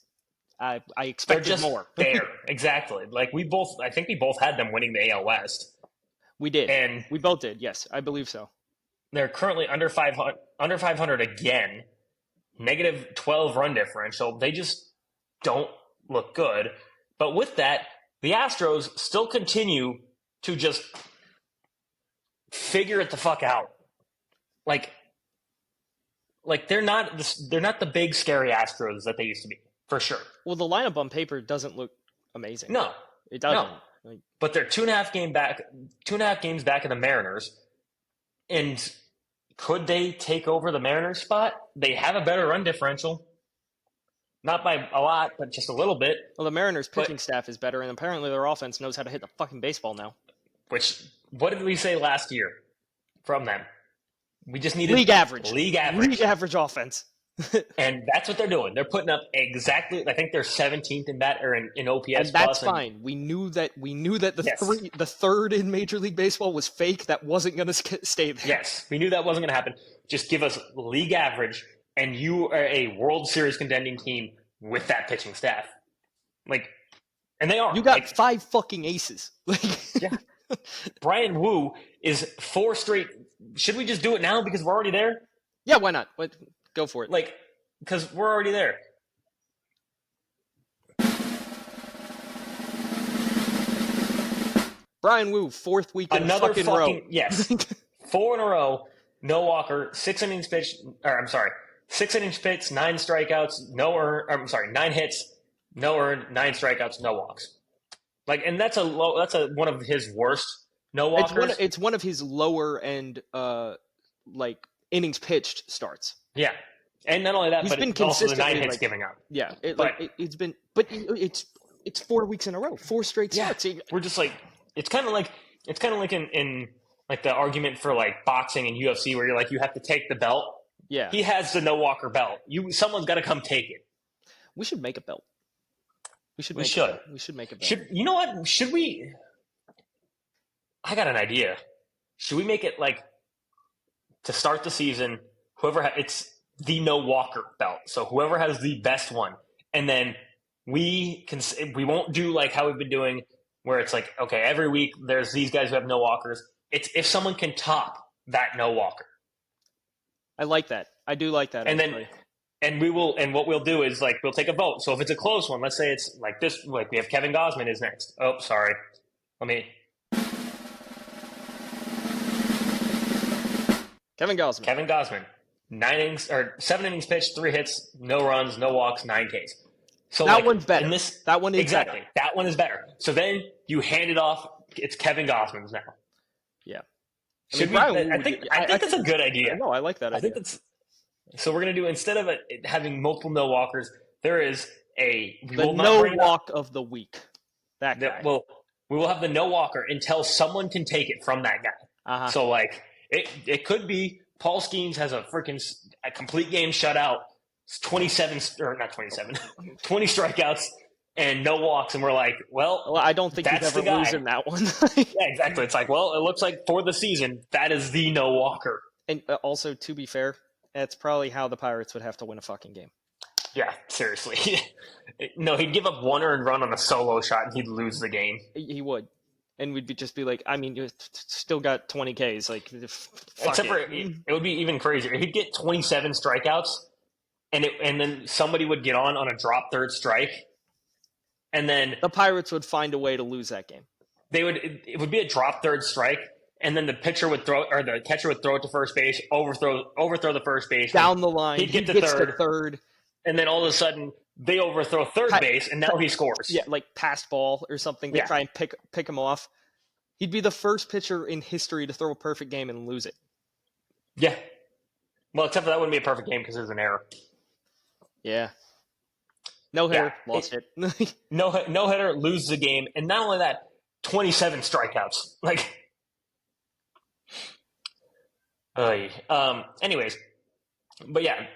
I expected more. There, exactly. Like I think we both had them winning the AL West. We did, and we both did. Yes, I believe so. They're currently under 500 again. Negative 12 run differential. They just don't look good. But with that, the Astros still continue to just figure it the fuck out. Like they're not the big scary Astros that they used to be, for sure. Well, the lineup on paper doesn't look amazing. No, it doesn't. No. But they're 2.5 games back of the Mariners, and could they take over the Mariners spot? They have a better run differential. Not by a lot, but just a little bit. Well, the Mariners' pitching staff is better, and apparently their offense knows how to hit the fucking baseball now. What did we say last year from them? We just needed league average. League average offense. And that's what they're doing. They're putting up exactly. I think they're 17th in in OPS. And that's fine. We knew that the third in Major League Baseball was fake. That wasn't going to stay there. Yes, we knew that wasn't going to happen. Just give us league average, and you are a World Series contending team with that pitching staff. And they are. You got 5 fucking aces. Yeah. Brian Wu is 4 straight. Should we just do it now because we're already there? Yeah, why not? Go for it. Because we're already there. Brian Wu, 4th week in Another fucking row. Yes. 4 in a row. No walker. 6 innings pitched. 6 innings pitched, 9 strikeouts, 9 hits, no earned, 9 strikeouts, no walks. And that's one of his worst no walkers. It's one of his lower end innings pitched starts. Yeah, and not only that, but been also the 9 hits giving up. Yeah, it's 4 weeks in a row, 4 straight starts. We're just it's kind of like in the argument for boxing and UFC where you have to take the belt. Yeah, he has the no walker belt. Someone's got to come take it. We should make a belt. We should make a belt. You know what? Should we? I got an idea. Should we make it to start the season? It's the no walker belt. So whoever has the best one, and then we won't do how we've been doing, where it's okay, every week there's these guys who have no walkers. It's if someone can top that no walker. I like that. I do like that. And actually. What we'll do is we'll take a vote. So if it's a close one, let's say it's this, we have Kevin Gausman is next. Oh, sorry. Kevin Gausman. 7 innings pitched, 3 hits, no runs, no walks, 9 Ks. So that one's better. That one is exactly. Better. That one is better. So then you hand it off. It's Kevin Gausman's now. Yeah. I think that's a good idea. No, I like that idea. So we're going to do, instead of having multiple no walkers, there is the no walk of the week. That guy. We will have the no walker until someone can take it from that guy. Uh-huh. So it could be Paul Skeens has a complete game shutout, 20 strikeouts and no walks, and we're well, I don't think you'd ever lose in that one. Yeah, exactly. It's it looks like for the season that is the no walker. And also, to be fair, that's probably how the Pirates would have to win a fucking game. Yeah, seriously. No, he'd give up 1 earned run on a solo shot and he'd lose the game. He would. And we'd just be you still got 20 Ks. Except for, it would be even crazier. He'd get 27 strikeouts, and then somebody would get on a drop third strike, and then the Pirates would find a way to lose that game. It would be a drop third strike, and then the catcher would throw it to first base, overthrow the first base down the line. He'd get to third, and then all of a sudden they overthrow third base, and now he scores. Yeah, pass ball or something. They try and pick him off. He'd be the first pitcher in history to throw a perfect game and lose it. Yeah. Well, except for that wouldn't be a perfect game because there's an error. Yeah. No hitter, lost it. No hitter, loses the game, and not only that, 27 strikeouts. Anyways, but yeah,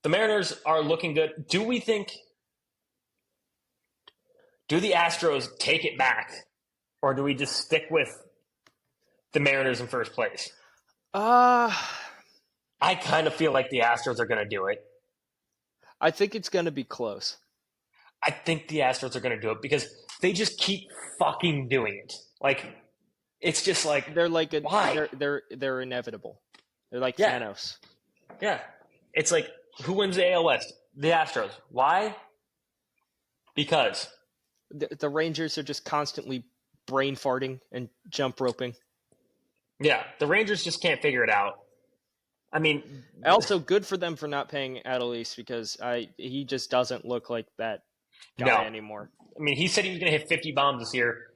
the Mariners are looking good. Do the Astros take it back, or do we just stick with the Mariners in first place? I kind of feel like the Astros are going to do it. I think it's going to be close. I think the Astros are going to do it because they just keep fucking doing it. Like, it's just like They're like why? They're inevitable. They're like Yeah. Thanos. Yeah. It's like, who wins the AL West? The Astros. Why? Because The Rangers are just constantly brain farting and jump roping. yeah, the Rangers just can't figure it out. I mean, also good for them for not paying Adelise because he just doesn't look like that guy anymore. I mean, he said he was going to hit 50 bombs this year.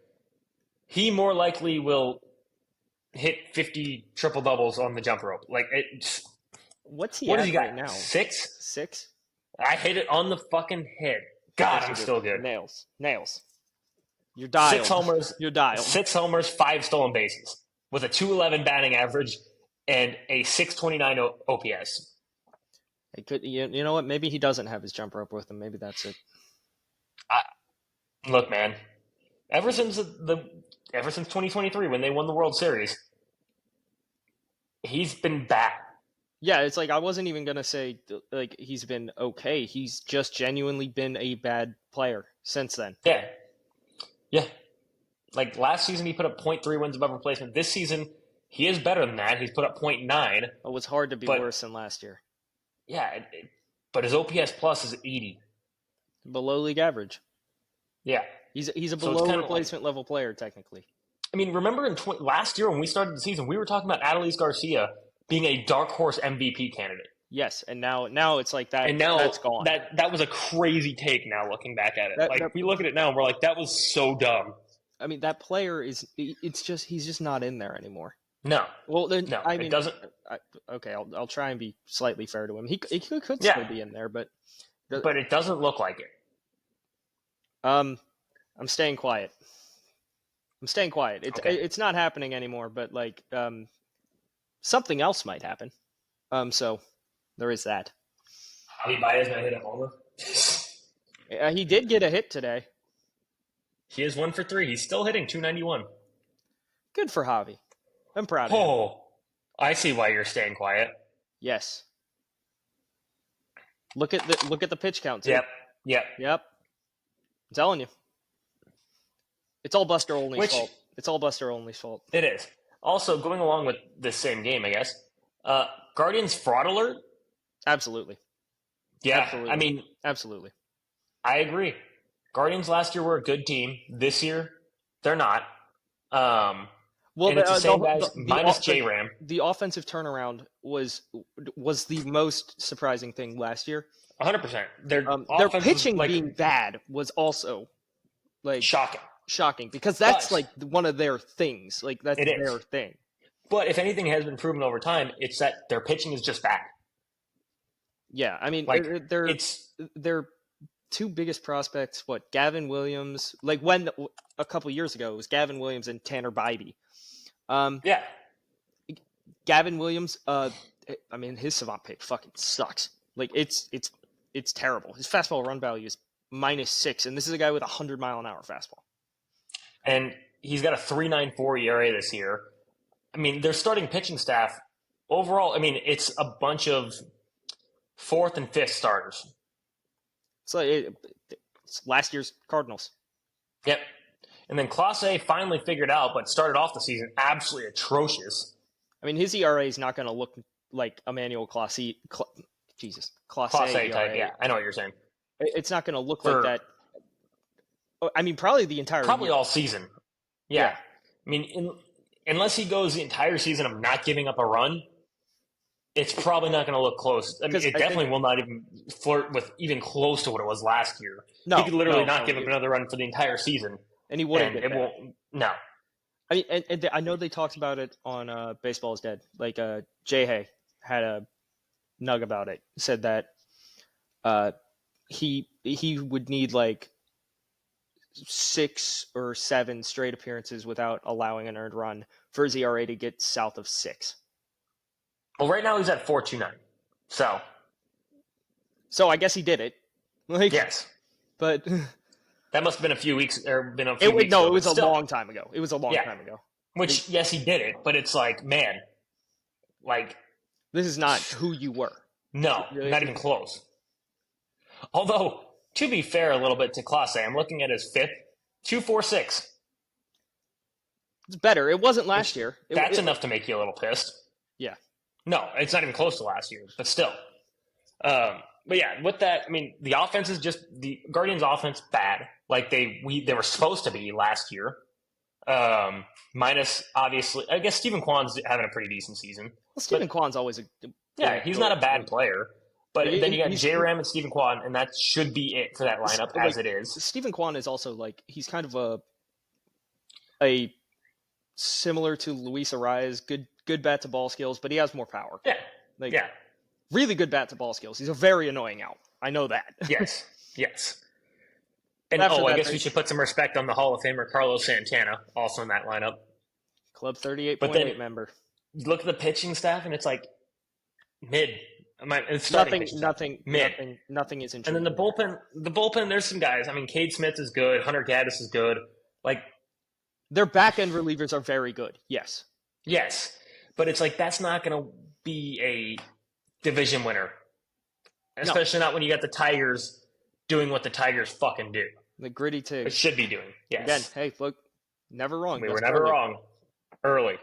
He more likely will hit 50 triple doubles on the jump rope. Like, what's he what at does he got right now? 6? 6? I hit it on the fucking head. God, I'm still good. Nails. You're dialed. 6 homers. You're dialed. 6 homers, 5 stolen bases with a 211 batting average and a 629 OPS. It could, you know what? Maybe he doesn't have his jump rope with him. Maybe that's it. Look, man. Ever since 2023 when they won the World Series, he's been bad. Yeah, it's like I wasn't even gonna say like he's been okay. He's just genuinely been a bad player since then. Yeah. Like last season, he put up 0.3 wins above replacement. This season, he is better than that. He's put up 0.9. It was hard to be worse than last year. Yeah, but his OPS plus is 80. Below league average. Yeah. He's a below replacement level player, technically. I mean, remember last year when we started the season, we were talking about Adolis Garcia being a dark horse MVP candidate. Yes, and now it's like that. And now that's gone. That was a crazy take. Now looking back at it, we look at it now and we're like, that was so dumb. I mean, that player he's just not in there anymore. No. Well, then no, I mean, it doesn't. Okay, I'll try and be slightly fair to him. He could still be in there, but it doesn't look like it. I'm staying quiet. It's not happening anymore, but like something else might happen. So there is that. Javi Baez might hit a homer. He did get a hit today. He is 1 for 3. He's still hitting 291. Good for Javi. I'm proud of him. Oh, I see why you're staying quiet. Yes. Look at the pitch count too. Yep. I'm telling you. It's all Buster Olney's fault. It's all Buster Olney's fault. It is. Also, going along with this same game, I guess, Guardians fraud alert? Absolutely. Yeah, absolutely. I mean... Absolutely. I agree. Guardians last year were a good team. This year, they're not. And it's the same guys, minus J-Ram. The offensive turnaround was the most surprising thing last year. 100%. Their pitching being bad was also like shocking because that's like one of their things. Like that's their thing. But if anything has been proven over time, it's that their pitching is just bad. Yeah, I mean, their two biggest prospects. What, Gavin Williams? Like when a couple years ago, it was Gavin Williams and Tanner Bybee. Yeah, Gavin Williams. I mean, his savant pick fucking sucks. Like it's terrible. His fastball run value is -6, and this is a guy with 100-mile-an-hour fastball. And he's got a 3.94 ERA this year. I mean, their starting pitching staff overall. I mean, it's a bunch of 4th and 5th starters. So it's last year's Cardinals. Yep. And then Clase finally figured out, but started off the season absolutely atrocious. I mean, his ERA is not going to look like Emmanuel Clase. Clase type. Yeah, I know what you're saying. It's not going to look like that. I mean, probably the entire year. All season. Yeah. I mean, unless he goes the entire season of not giving up a run, it's probably not going to look close. I mean, it definitely will not even flirt with even close to what it was last year. No, he could literally not give up another run for the entire season. And he wouldn't. It won't. No. I mean, and I know they talked about it on Baseball is Dead. Like Jay Hay had a nug about it. Said that he would need like 6 or 7 straight appearances without allowing an earned run for his ERA to get south of 6. Well, right now he's at 4.29. So I guess he did it. Like, yes, but that must have been a few weeks or been a few weeks. No, it was a long time ago. It was a long time ago. Which yes, he did it, but it's like, man, like this is not who you were. No, not even close. Although to be fair a little bit to Clase, I'm looking at his fifth, 2.46. It's better. It wasn't last year. That's enough to make you a little pissed. Yeah. No, it's not even close to last year, but still. But yeah, with that, I mean, the offense is just the Guardians' offense bad, like they were supposed to be last year. Minus obviously, I guess Stephen Kwan's having a pretty decent season. Well, Stephen Kwan's always he's not a bad player. But then you got J-Ram and Stephen Kwan, and that should be it for that lineup as it is. Stephen Kwan is also like he's kind of a similar to Luis Arias, good bat to ball skills, but he has more power. Yeah, really good bat to ball skills. He's a very annoying out. I know that. Yes. And I guess we should put some respect on the Hall of Famer Carlos Santana, also in that lineup. Club 38.8 member. Look at the pitching staff, and it's like mid. It's nothing is intriguing. And then the bullpen, there's some guys. I mean, Cade Smith is good. Hunter Gaddis is good. Like their back end relievers are very good. Yes, but it's like that's not going to be a division winner, especially not when you got the Tigers doing what the Tigers fucking do. The gritty Tig. It should be doing. Yes. Again, hey, look, never wrong. We were never wrong. Early.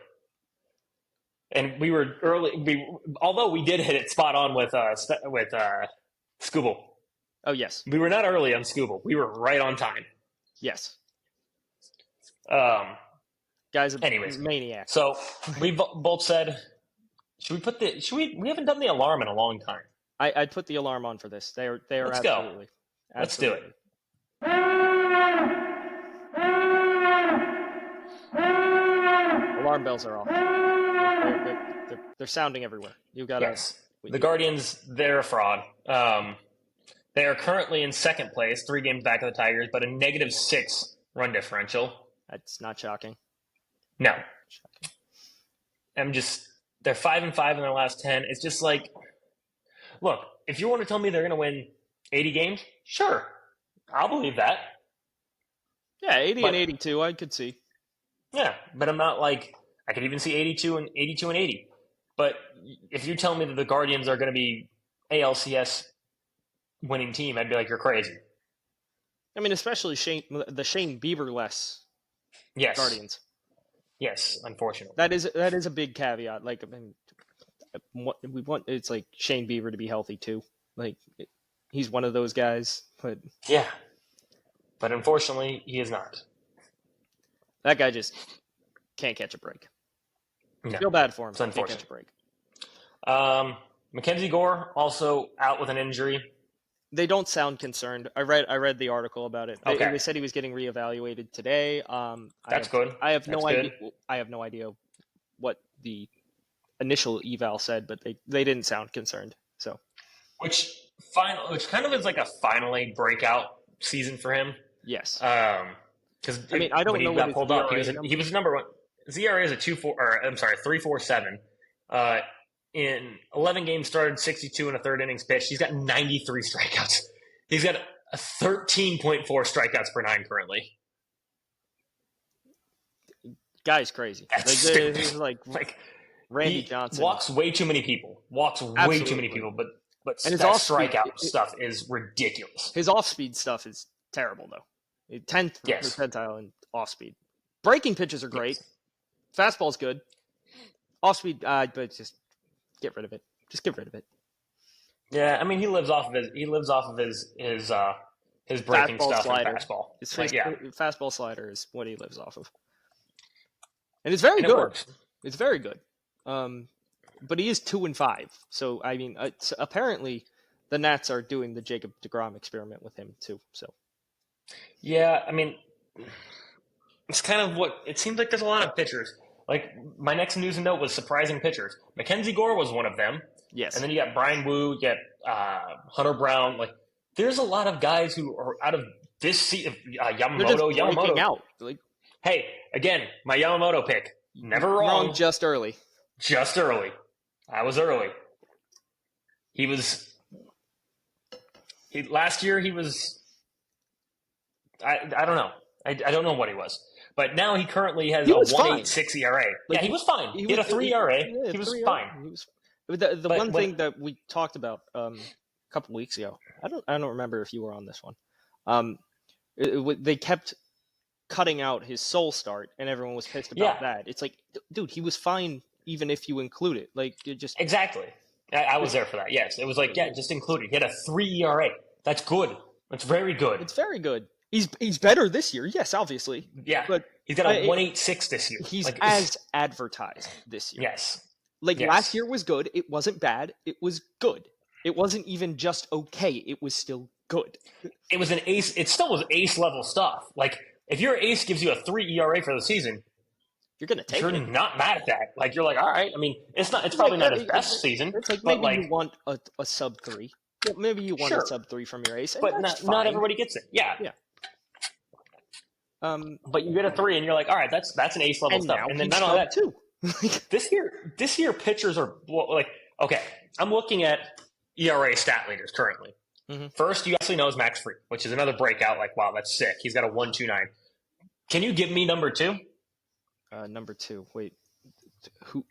And we were early. Although we did hit it spot on with Scoobal. Oh yes, we were not early on Scoobal. We were right on time. Yes. Guys, anyways, maniac. So we both said, we haven't done the alarm in a long time. I'd put the alarm on for this. They are Let's absolutely. Go. Let's do it. Alarm bells are off. They're sounding everywhere. You've got the Guardians, they're a fraud. They are currently in second place, 3 games back of the Tigers, but a -6 run differential. That's not shocking. No. They're 5-5 in their last 10. It's just like, look, if you want to tell me they're going to win 80 games, sure. I'll believe that. Yeah, 80 and 82, I could see. Yeah, but I'm not like, I could even see 82 and 80. But if you tell me that the Guardians are going to be ALCS winning team, I'd be like, you're crazy. I mean, especially the Shane Bieber-less Guardians. Yes, unfortunately. That is a big caveat. Like, I mean, we want it's like Shane Bieber to be healthy too. Like, he's one of those guys. But yeah, but unfortunately, he is not. That guy just can't catch a break. No. Feel bad for him. It's unfortunate. Can't catch a break. Mackenzie Gore also out with an injury. They don't sound concerned. I read the article about it. Okay. They said he was getting reevaluated today. That's good. I have no idea. I have no idea what the initial eval said, but they didn't sound concerned. So, which kind of is like a finally breakout season for him. Yes. Because I mean, I don't know when he got pulled up. He was number one. His ERA is a 3.47. In 11 games started, 62 in a third innings pitched. He's got 93 strikeouts. He's got a 13.4 strikeouts per 9 currently. Guy's crazy. He's like Randy Johnson. Walks way too many people. Way too many people. But and his strikeout stuff is ridiculous. His off-speed stuff is terrible, though. 10th percentile in off-speed. Breaking pitches are great. Fastball's good. Off-speed, but just get rid of it. Just get rid of it. Yeah, I mean, he lives off of his breaking fastball, stuff slider. and fastball. Fastball slider is what he lives off of, and it's very good. It's very good. But he is 2-5. So I mean, apparently, the Nats are doing the Jacob deGrom experiment with him too. So yeah, I mean, it's kind of what it seems like. There's a lot of pitchers. Like, my next news and note was surprising pitchers. Mackenzie Gore was one of them. Yes. And then you got Brian Wu, you got Hunter Brown. Like, there's a lot of guys who are out of this season. Yamamoto. Out. Like, hey, again, my Yamamoto pick. Never wrong. Just early. I was early. Last year he was, I don't know. I don't know what he was. But now he currently has a 1.86 ERA. Like, he was fine. He had a 3 ERA. He was fine. The one thing that we talked about a couple weeks ago, I don't remember if you were on this one. They kept cutting out his sole start, and everyone was pissed about that. It's like, dude, he was fine even if you include it. Like, it just exactly. I was there for that. Yes, it was like, yeah, just include it. He had a 3 ERA. That's good. That's very good. It's very good. He's better this year. Yes, obviously. Yeah, but he's got a 1.86 this year. He's as advertised this year. Yes. Like last year was good. It wasn't bad. It was good. It wasn't even just okay. It was still good. It was an ace. It still was ace level stuff. Like if your ace gives you a 3 ERA for the season, you're gonna take it. You're not mad at that. Like you're like, all right. I mean, it's probably not his best season. It's like maybe you want a sub 3. Well, maybe you want a sub 3 from your ace, but not everybody gets it. Yeah. But you get a 3, and you're like, all right, that's an ace level stuff. And then not only that too. this year pitchers are like, okay, I'm looking at ERA stat leaders currently. Mm-hmm. First, you actually know is Max Fried, which is another breakout. Like, wow, that's sick. He's got a 1.29. Can you give me number 2? Number 2. Wait, who?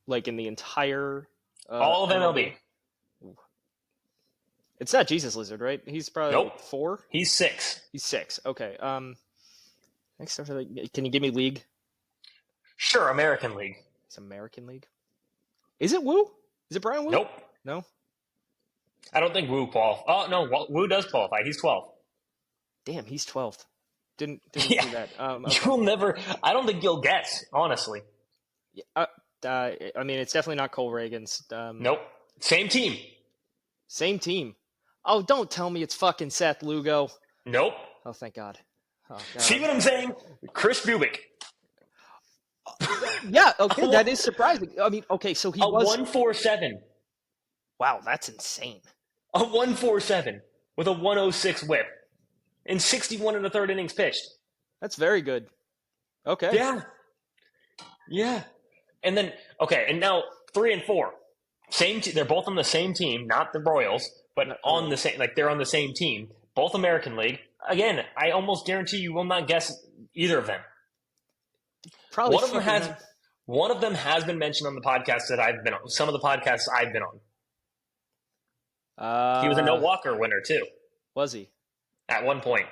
Like in the entire all of MLB. It's not Jesus Lizard, right? He's probably 4. He's 6. He's 6. Okay. Next after that, can you give me league? Sure, American League. It's American League. Is it Woo? Is it Brian Woo? Nope. No. I don't think Woo qualifies. Oh no, Woo does qualify. He's 12. Damn, he's 12th. Didn't see that. Okay. You'll never. I don't think you'll guess, honestly. I mean, it's definitely not Cole Reagan's. Nope. Same team. Same team. Oh, don't tell me it's fucking Seth Lugo. Nope. Oh, thank God. Oh, God. See what I'm saying? Chris Bubick. Yeah, okay, that is surprising. I mean, okay, so he was 1.47. Wow, that's insane. A 1.47 with a 1.06 whip in 61 and a third innings pitched. That's very good. Okay. Yeah. And then and now 3 and 4. They're both on the same team, not the Royals, but on the same, like they're on the same team, both American League. Again, I almost guarantee you will not guess either of them. Probably one of them has been mentioned on the podcast that I've been on. Some of the podcasts I've been on. He was a no Walker winner too. Was he? At one point.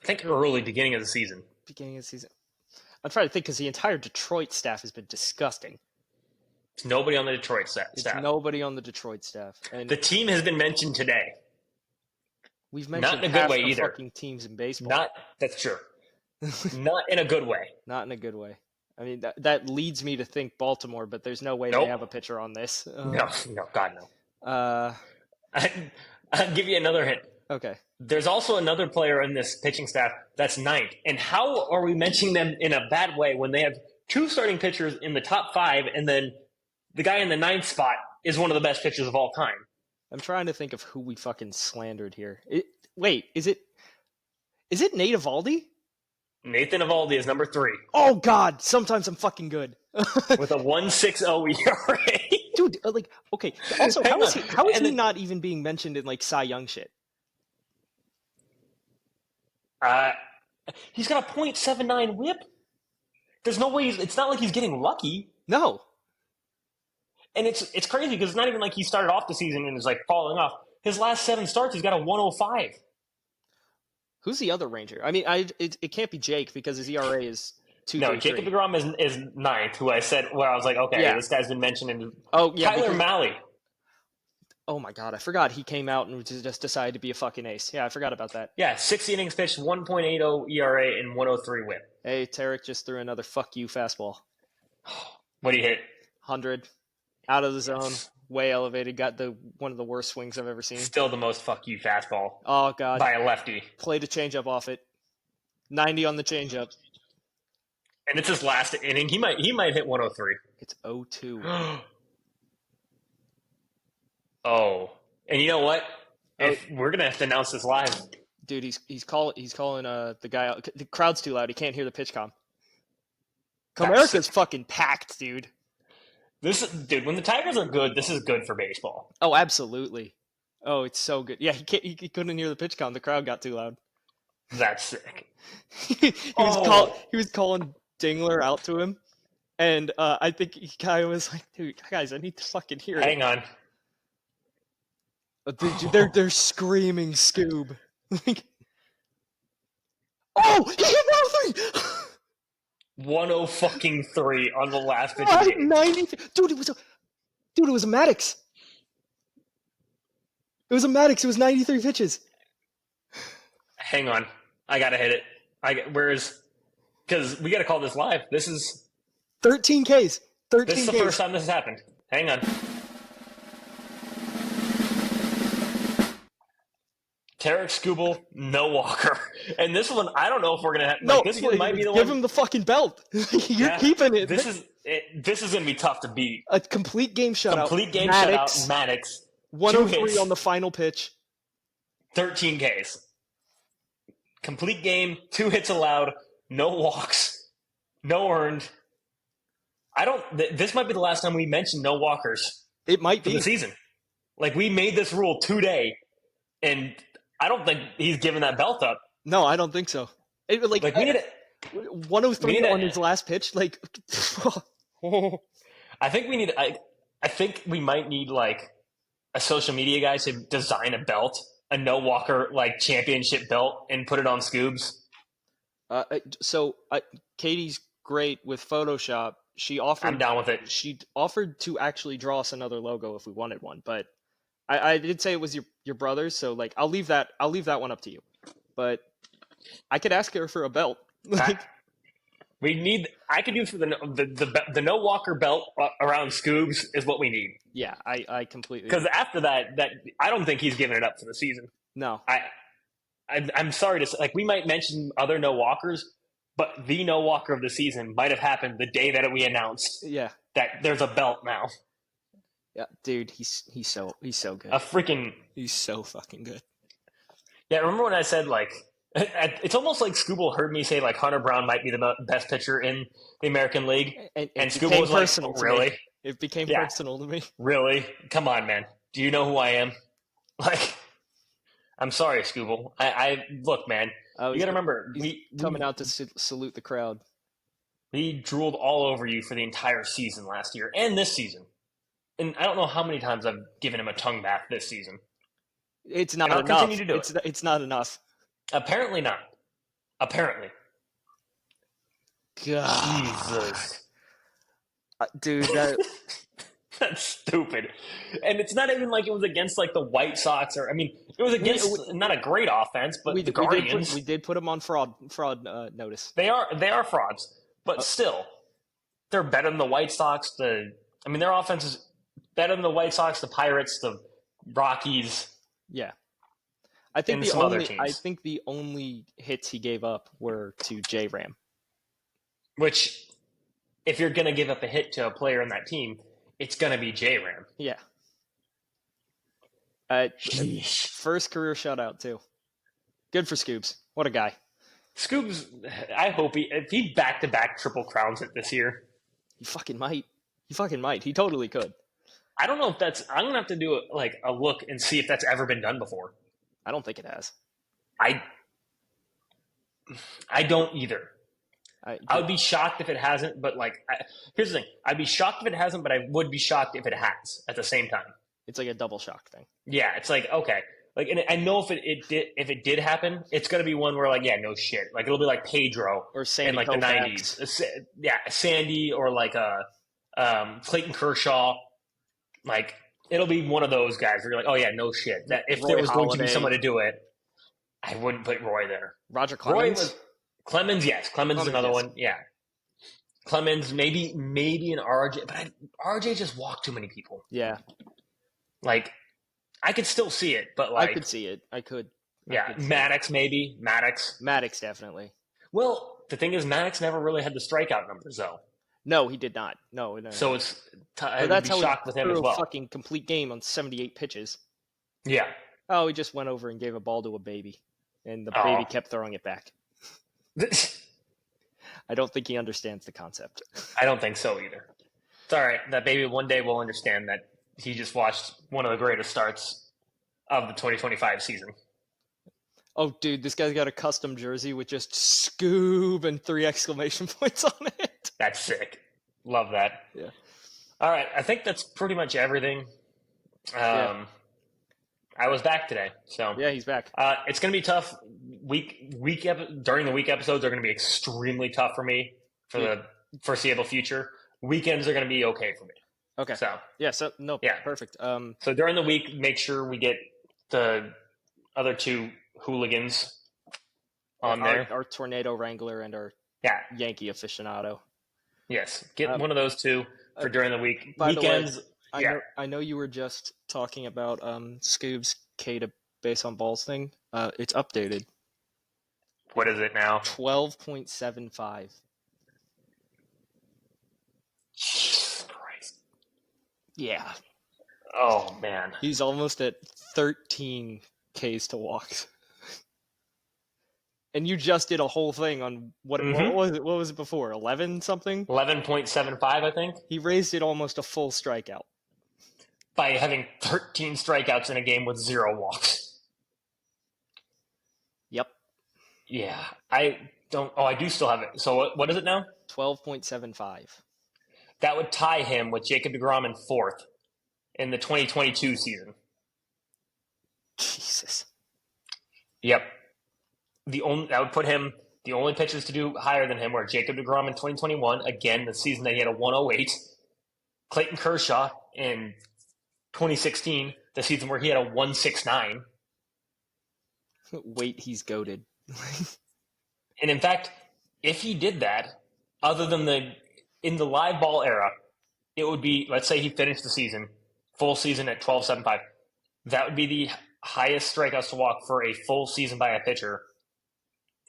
I think early beginning of the season. I'm trying to think because the entire Detroit staff has been disgusting. It's nobody on the Detroit staff. Nobody on the Detroit staff. And the team has been mentioned today. We've mentioned not in a good way the either. Fucking teams in baseball. That's true. Not in a good way. Not in a good way. I mean, that leads me to think Baltimore, but there's no way they have a pitcher on this. No, God, no. I'll give you another hint. Okay. There's also another player in this pitching staff that's 9th. And how are we mentioning them in a bad way when they have 2 starting pitchers in the top 5 and then the guy in the 9th spot is one of the best pitchers of all time? I'm trying to think of who we fucking slandered here. Wait, is it Nate Eovaldi? Nathan Eovaldi is number 3. Oh, God. Sometimes I'm fucking good. With a 1.60 ERA. Dude, like, okay. Also, how is he not even being mentioned in, like, Cy Young shit? He's got a .79 whip. There's no way. It's not like he's getting lucky. No. And it's crazy because it's not even like he started off the season and is, like, falling off. His last 7 starts, he's got a 1.05. Who's the other Ranger? I mean, it can't be Jake because his ERA is 2.33. No, Jacob deGrom is 9th, who I said, where I was like, okay, this guy's been mentioned. Tyler Mahle. Oh, my God. I forgot he came out and just decided to be a fucking ace. Yeah, I forgot about that. Yeah, 60 innings pitched, 1.80 ERA, and 1.03 whip. Hey, Tarek just threw another fuck you fastball. What do you hit? 100. Out of the zone. Way elevated. Got one of the worst swings I've ever seen. Still the most fuck you fastball. Oh, God. By a lefty. Played a changeup off it. 90 on the changeup. And it's his last inning. He might hit 103. It's 0-2. Oh. And you know what? We're going to have to announce this live. Dude, he's calling the guy out. The crowd's too loud. He can't hear the pitch comm. Comerica's fucking packed, dude. Dude, when the Tigers are good, this is good for baseball. Oh, absolutely. Oh, it's so good. Yeah, he couldn't hear the pitch count. The crowd got too loud. That's sick. he was calling Dingler out to him, and I think guy was like, "Dude, guys, I need to fucking hear it." Hang on. They're screaming Scoob. Oh, he hit 103. 103 on the last pitch of the game. 90. Dude, it was a Maddox. It was a Maddox. It was 93 pitches. Hang on, I gotta hit it. Because we gotta call this live. This is 13 Ks. 13 This is the Ks. first time this has happened. Hang on. Tarek Scoobal, no walker. And this one, I don't know if we're going to have... this one might be the one... Give him the fucking belt. You're keeping it. This is going to be tough to beat. A complete game shutout. Shutout. Maddox. 103 on the final pitch. 13 Ks. Complete game. 2 hits allowed. No walks. No earned. This might be the last time we mentioned no walkers. It might be. For the season. Like, we made this rule today, and... I don't think he's giving that belt up. No, I don't think so. We need 103 on his last pitch. Like, I think we need. I think we might need like a social media guy to design a belt, a no walker like championship belt, and put it on Scoobs. Katie's great with Photoshop. She offered. I'm down with it. She offered to actually draw us another logo if we wanted one, but. I did say it was your brother's, so like I'll leave that one up to you. But I could ask her for a belt. I could do for the no walker belt around Scoobs is what we need. Yeah, I completely. Because after that I don't think he's giving it up for the season. No, I'm sorry to say, like we might mention other no walkers, but the no walker of the season might have happened the day that we announced. Yeah, that there's a belt now. Yeah, dude, he's so good. He's so fucking good. Yeah, remember when I said like it's almost like Scoobal heard me say like Hunter Brown might be the best pitcher in the American League, and Scoobal was like, "Really?" It became personal to me. Really? Come on, man. Do you know who I am? Like, I'm sorry, Scoobal. I look, man. You got to remember, we coming out to salute the crowd. We drooled all over you for the entire season last year and this season. And I don't know how many times I've given him a tongue bath this season. It's not enough. Continue to do it. It's not enough. Apparently not. Apparently. God. Jesus. Dude, that's stupid. And it's not even like it was against like the White Sox or it was against not a great offense, but the Guardians. We did put them on fraud notice. They are frauds, but still, they're better than the White Sox. Their offense is better than the White Sox, the Pirates, the Rockies. Yeah. I think the only hits he gave up were to J-Ram. Which, if you're going to give up a hit to a player in that team, it's going to be J-Ram. Yeah. First career shutout, too. Good for Scoobs. What a guy. Scoobs, I hope if he back-to-back triple crowns it this year. He fucking might. He totally could. I don't know if I'm going to have to do a look and see if that's ever been done before. I don't think it has. I don't either. I would be shocked if it hasn't, but here's the thing. I'd be shocked if it hasn't, but I would be shocked if it has at the same time. It's like a double shock thing. Yeah, it's like, okay. And I know if it did happen, it's going to be one where no shit. It'll be like Pedro or Sandy in the 90s. Yeah, Sandy or Clayton Kershaw. It'll be one of those guys where you're like, oh yeah, no shit. That if there was going to be someone to do it, I wouldn't put Roy there. Roger Clemens? Clemens, yes. Clemens is another one. Yeah. Clemens, maybe an RJ, but RJ just walked too many people. Yeah. I could still see it, but I could see it. I could. Yeah. Maddox, maybe. Maddox, definitely. Well, the thing is, Maddox never really had the strikeout numbers, though. No, he did not. No. So I would be shocked with him as well. A fucking complete game on 78 pitches. Yeah. Oh, he just went over and gave a ball to a baby, and the baby kept throwing it back. I don't think he understands the concept. I don't think so either. It's all right. That baby one day will understand that he just watched one of the greatest starts of the 2025 season. Oh, dude, this guy's got a custom jersey with just Scoob and 3 exclamation points on it. That's sick. Love that. Yeah. All right. I think that's pretty much everything. I was back today, so yeah, he's back. It's going to be tough. During the week episodes are going to be extremely tough for me for the foreseeable future. Weekends are going to be okay for me. Okay. Perfect. So during the week, make sure we get the other two hooligans on there. Our tornado wrangler and our Yankee aficionado. Yes, get one of those two for during the week. Weekends. The way, I know you were just talking about SKUBS K to base on balls thing. It's updated. What is it now? 12.75. Jesus Christ. Yeah. Oh man. He's almost at 13 Ks to walks. And you just did a whole thing on what was it? What was it before? 11 something? 11.75, I think. He raised it almost a full strikeout by having 13 strikeouts in a game with 0 walks. Yep. Yeah. I do still have it. So what is it now? 12.75. That would tie him with Jacob deGrom in 4th in the 2022 season. Jesus. Yep. That would put him, the only pitchers to do higher than him were Jacob deGrom in 2021, again, the season that he had a 108. Clayton Kershaw in 2016, the season where he had a 169. Wait, he's goated. And in fact, if he did that, other than in the live ball era, it would be, let's say he finished the season, full season at 12.75. That would be the highest strikeouts to walk for a full season by a pitcher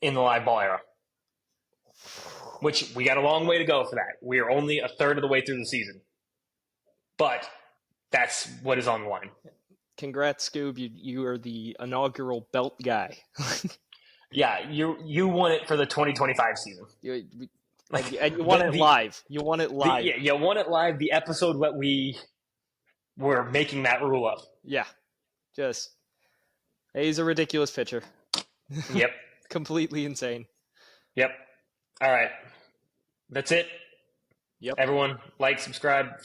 in the live ball era. Which we got a long way to go for that. We are only a third of the way through the season. But that's what is on the line. Congrats, Scoob. You are the inaugural belt guy. Yeah, you won it for the 2025 season. And you won it live. You won it live. You won it live. The episode that we were making that rule up. Yeah. He's a ridiculous pitcher. Yep. Completely insane. Yep. All right. That's it. Yep. Everyone, like, subscribe, follow.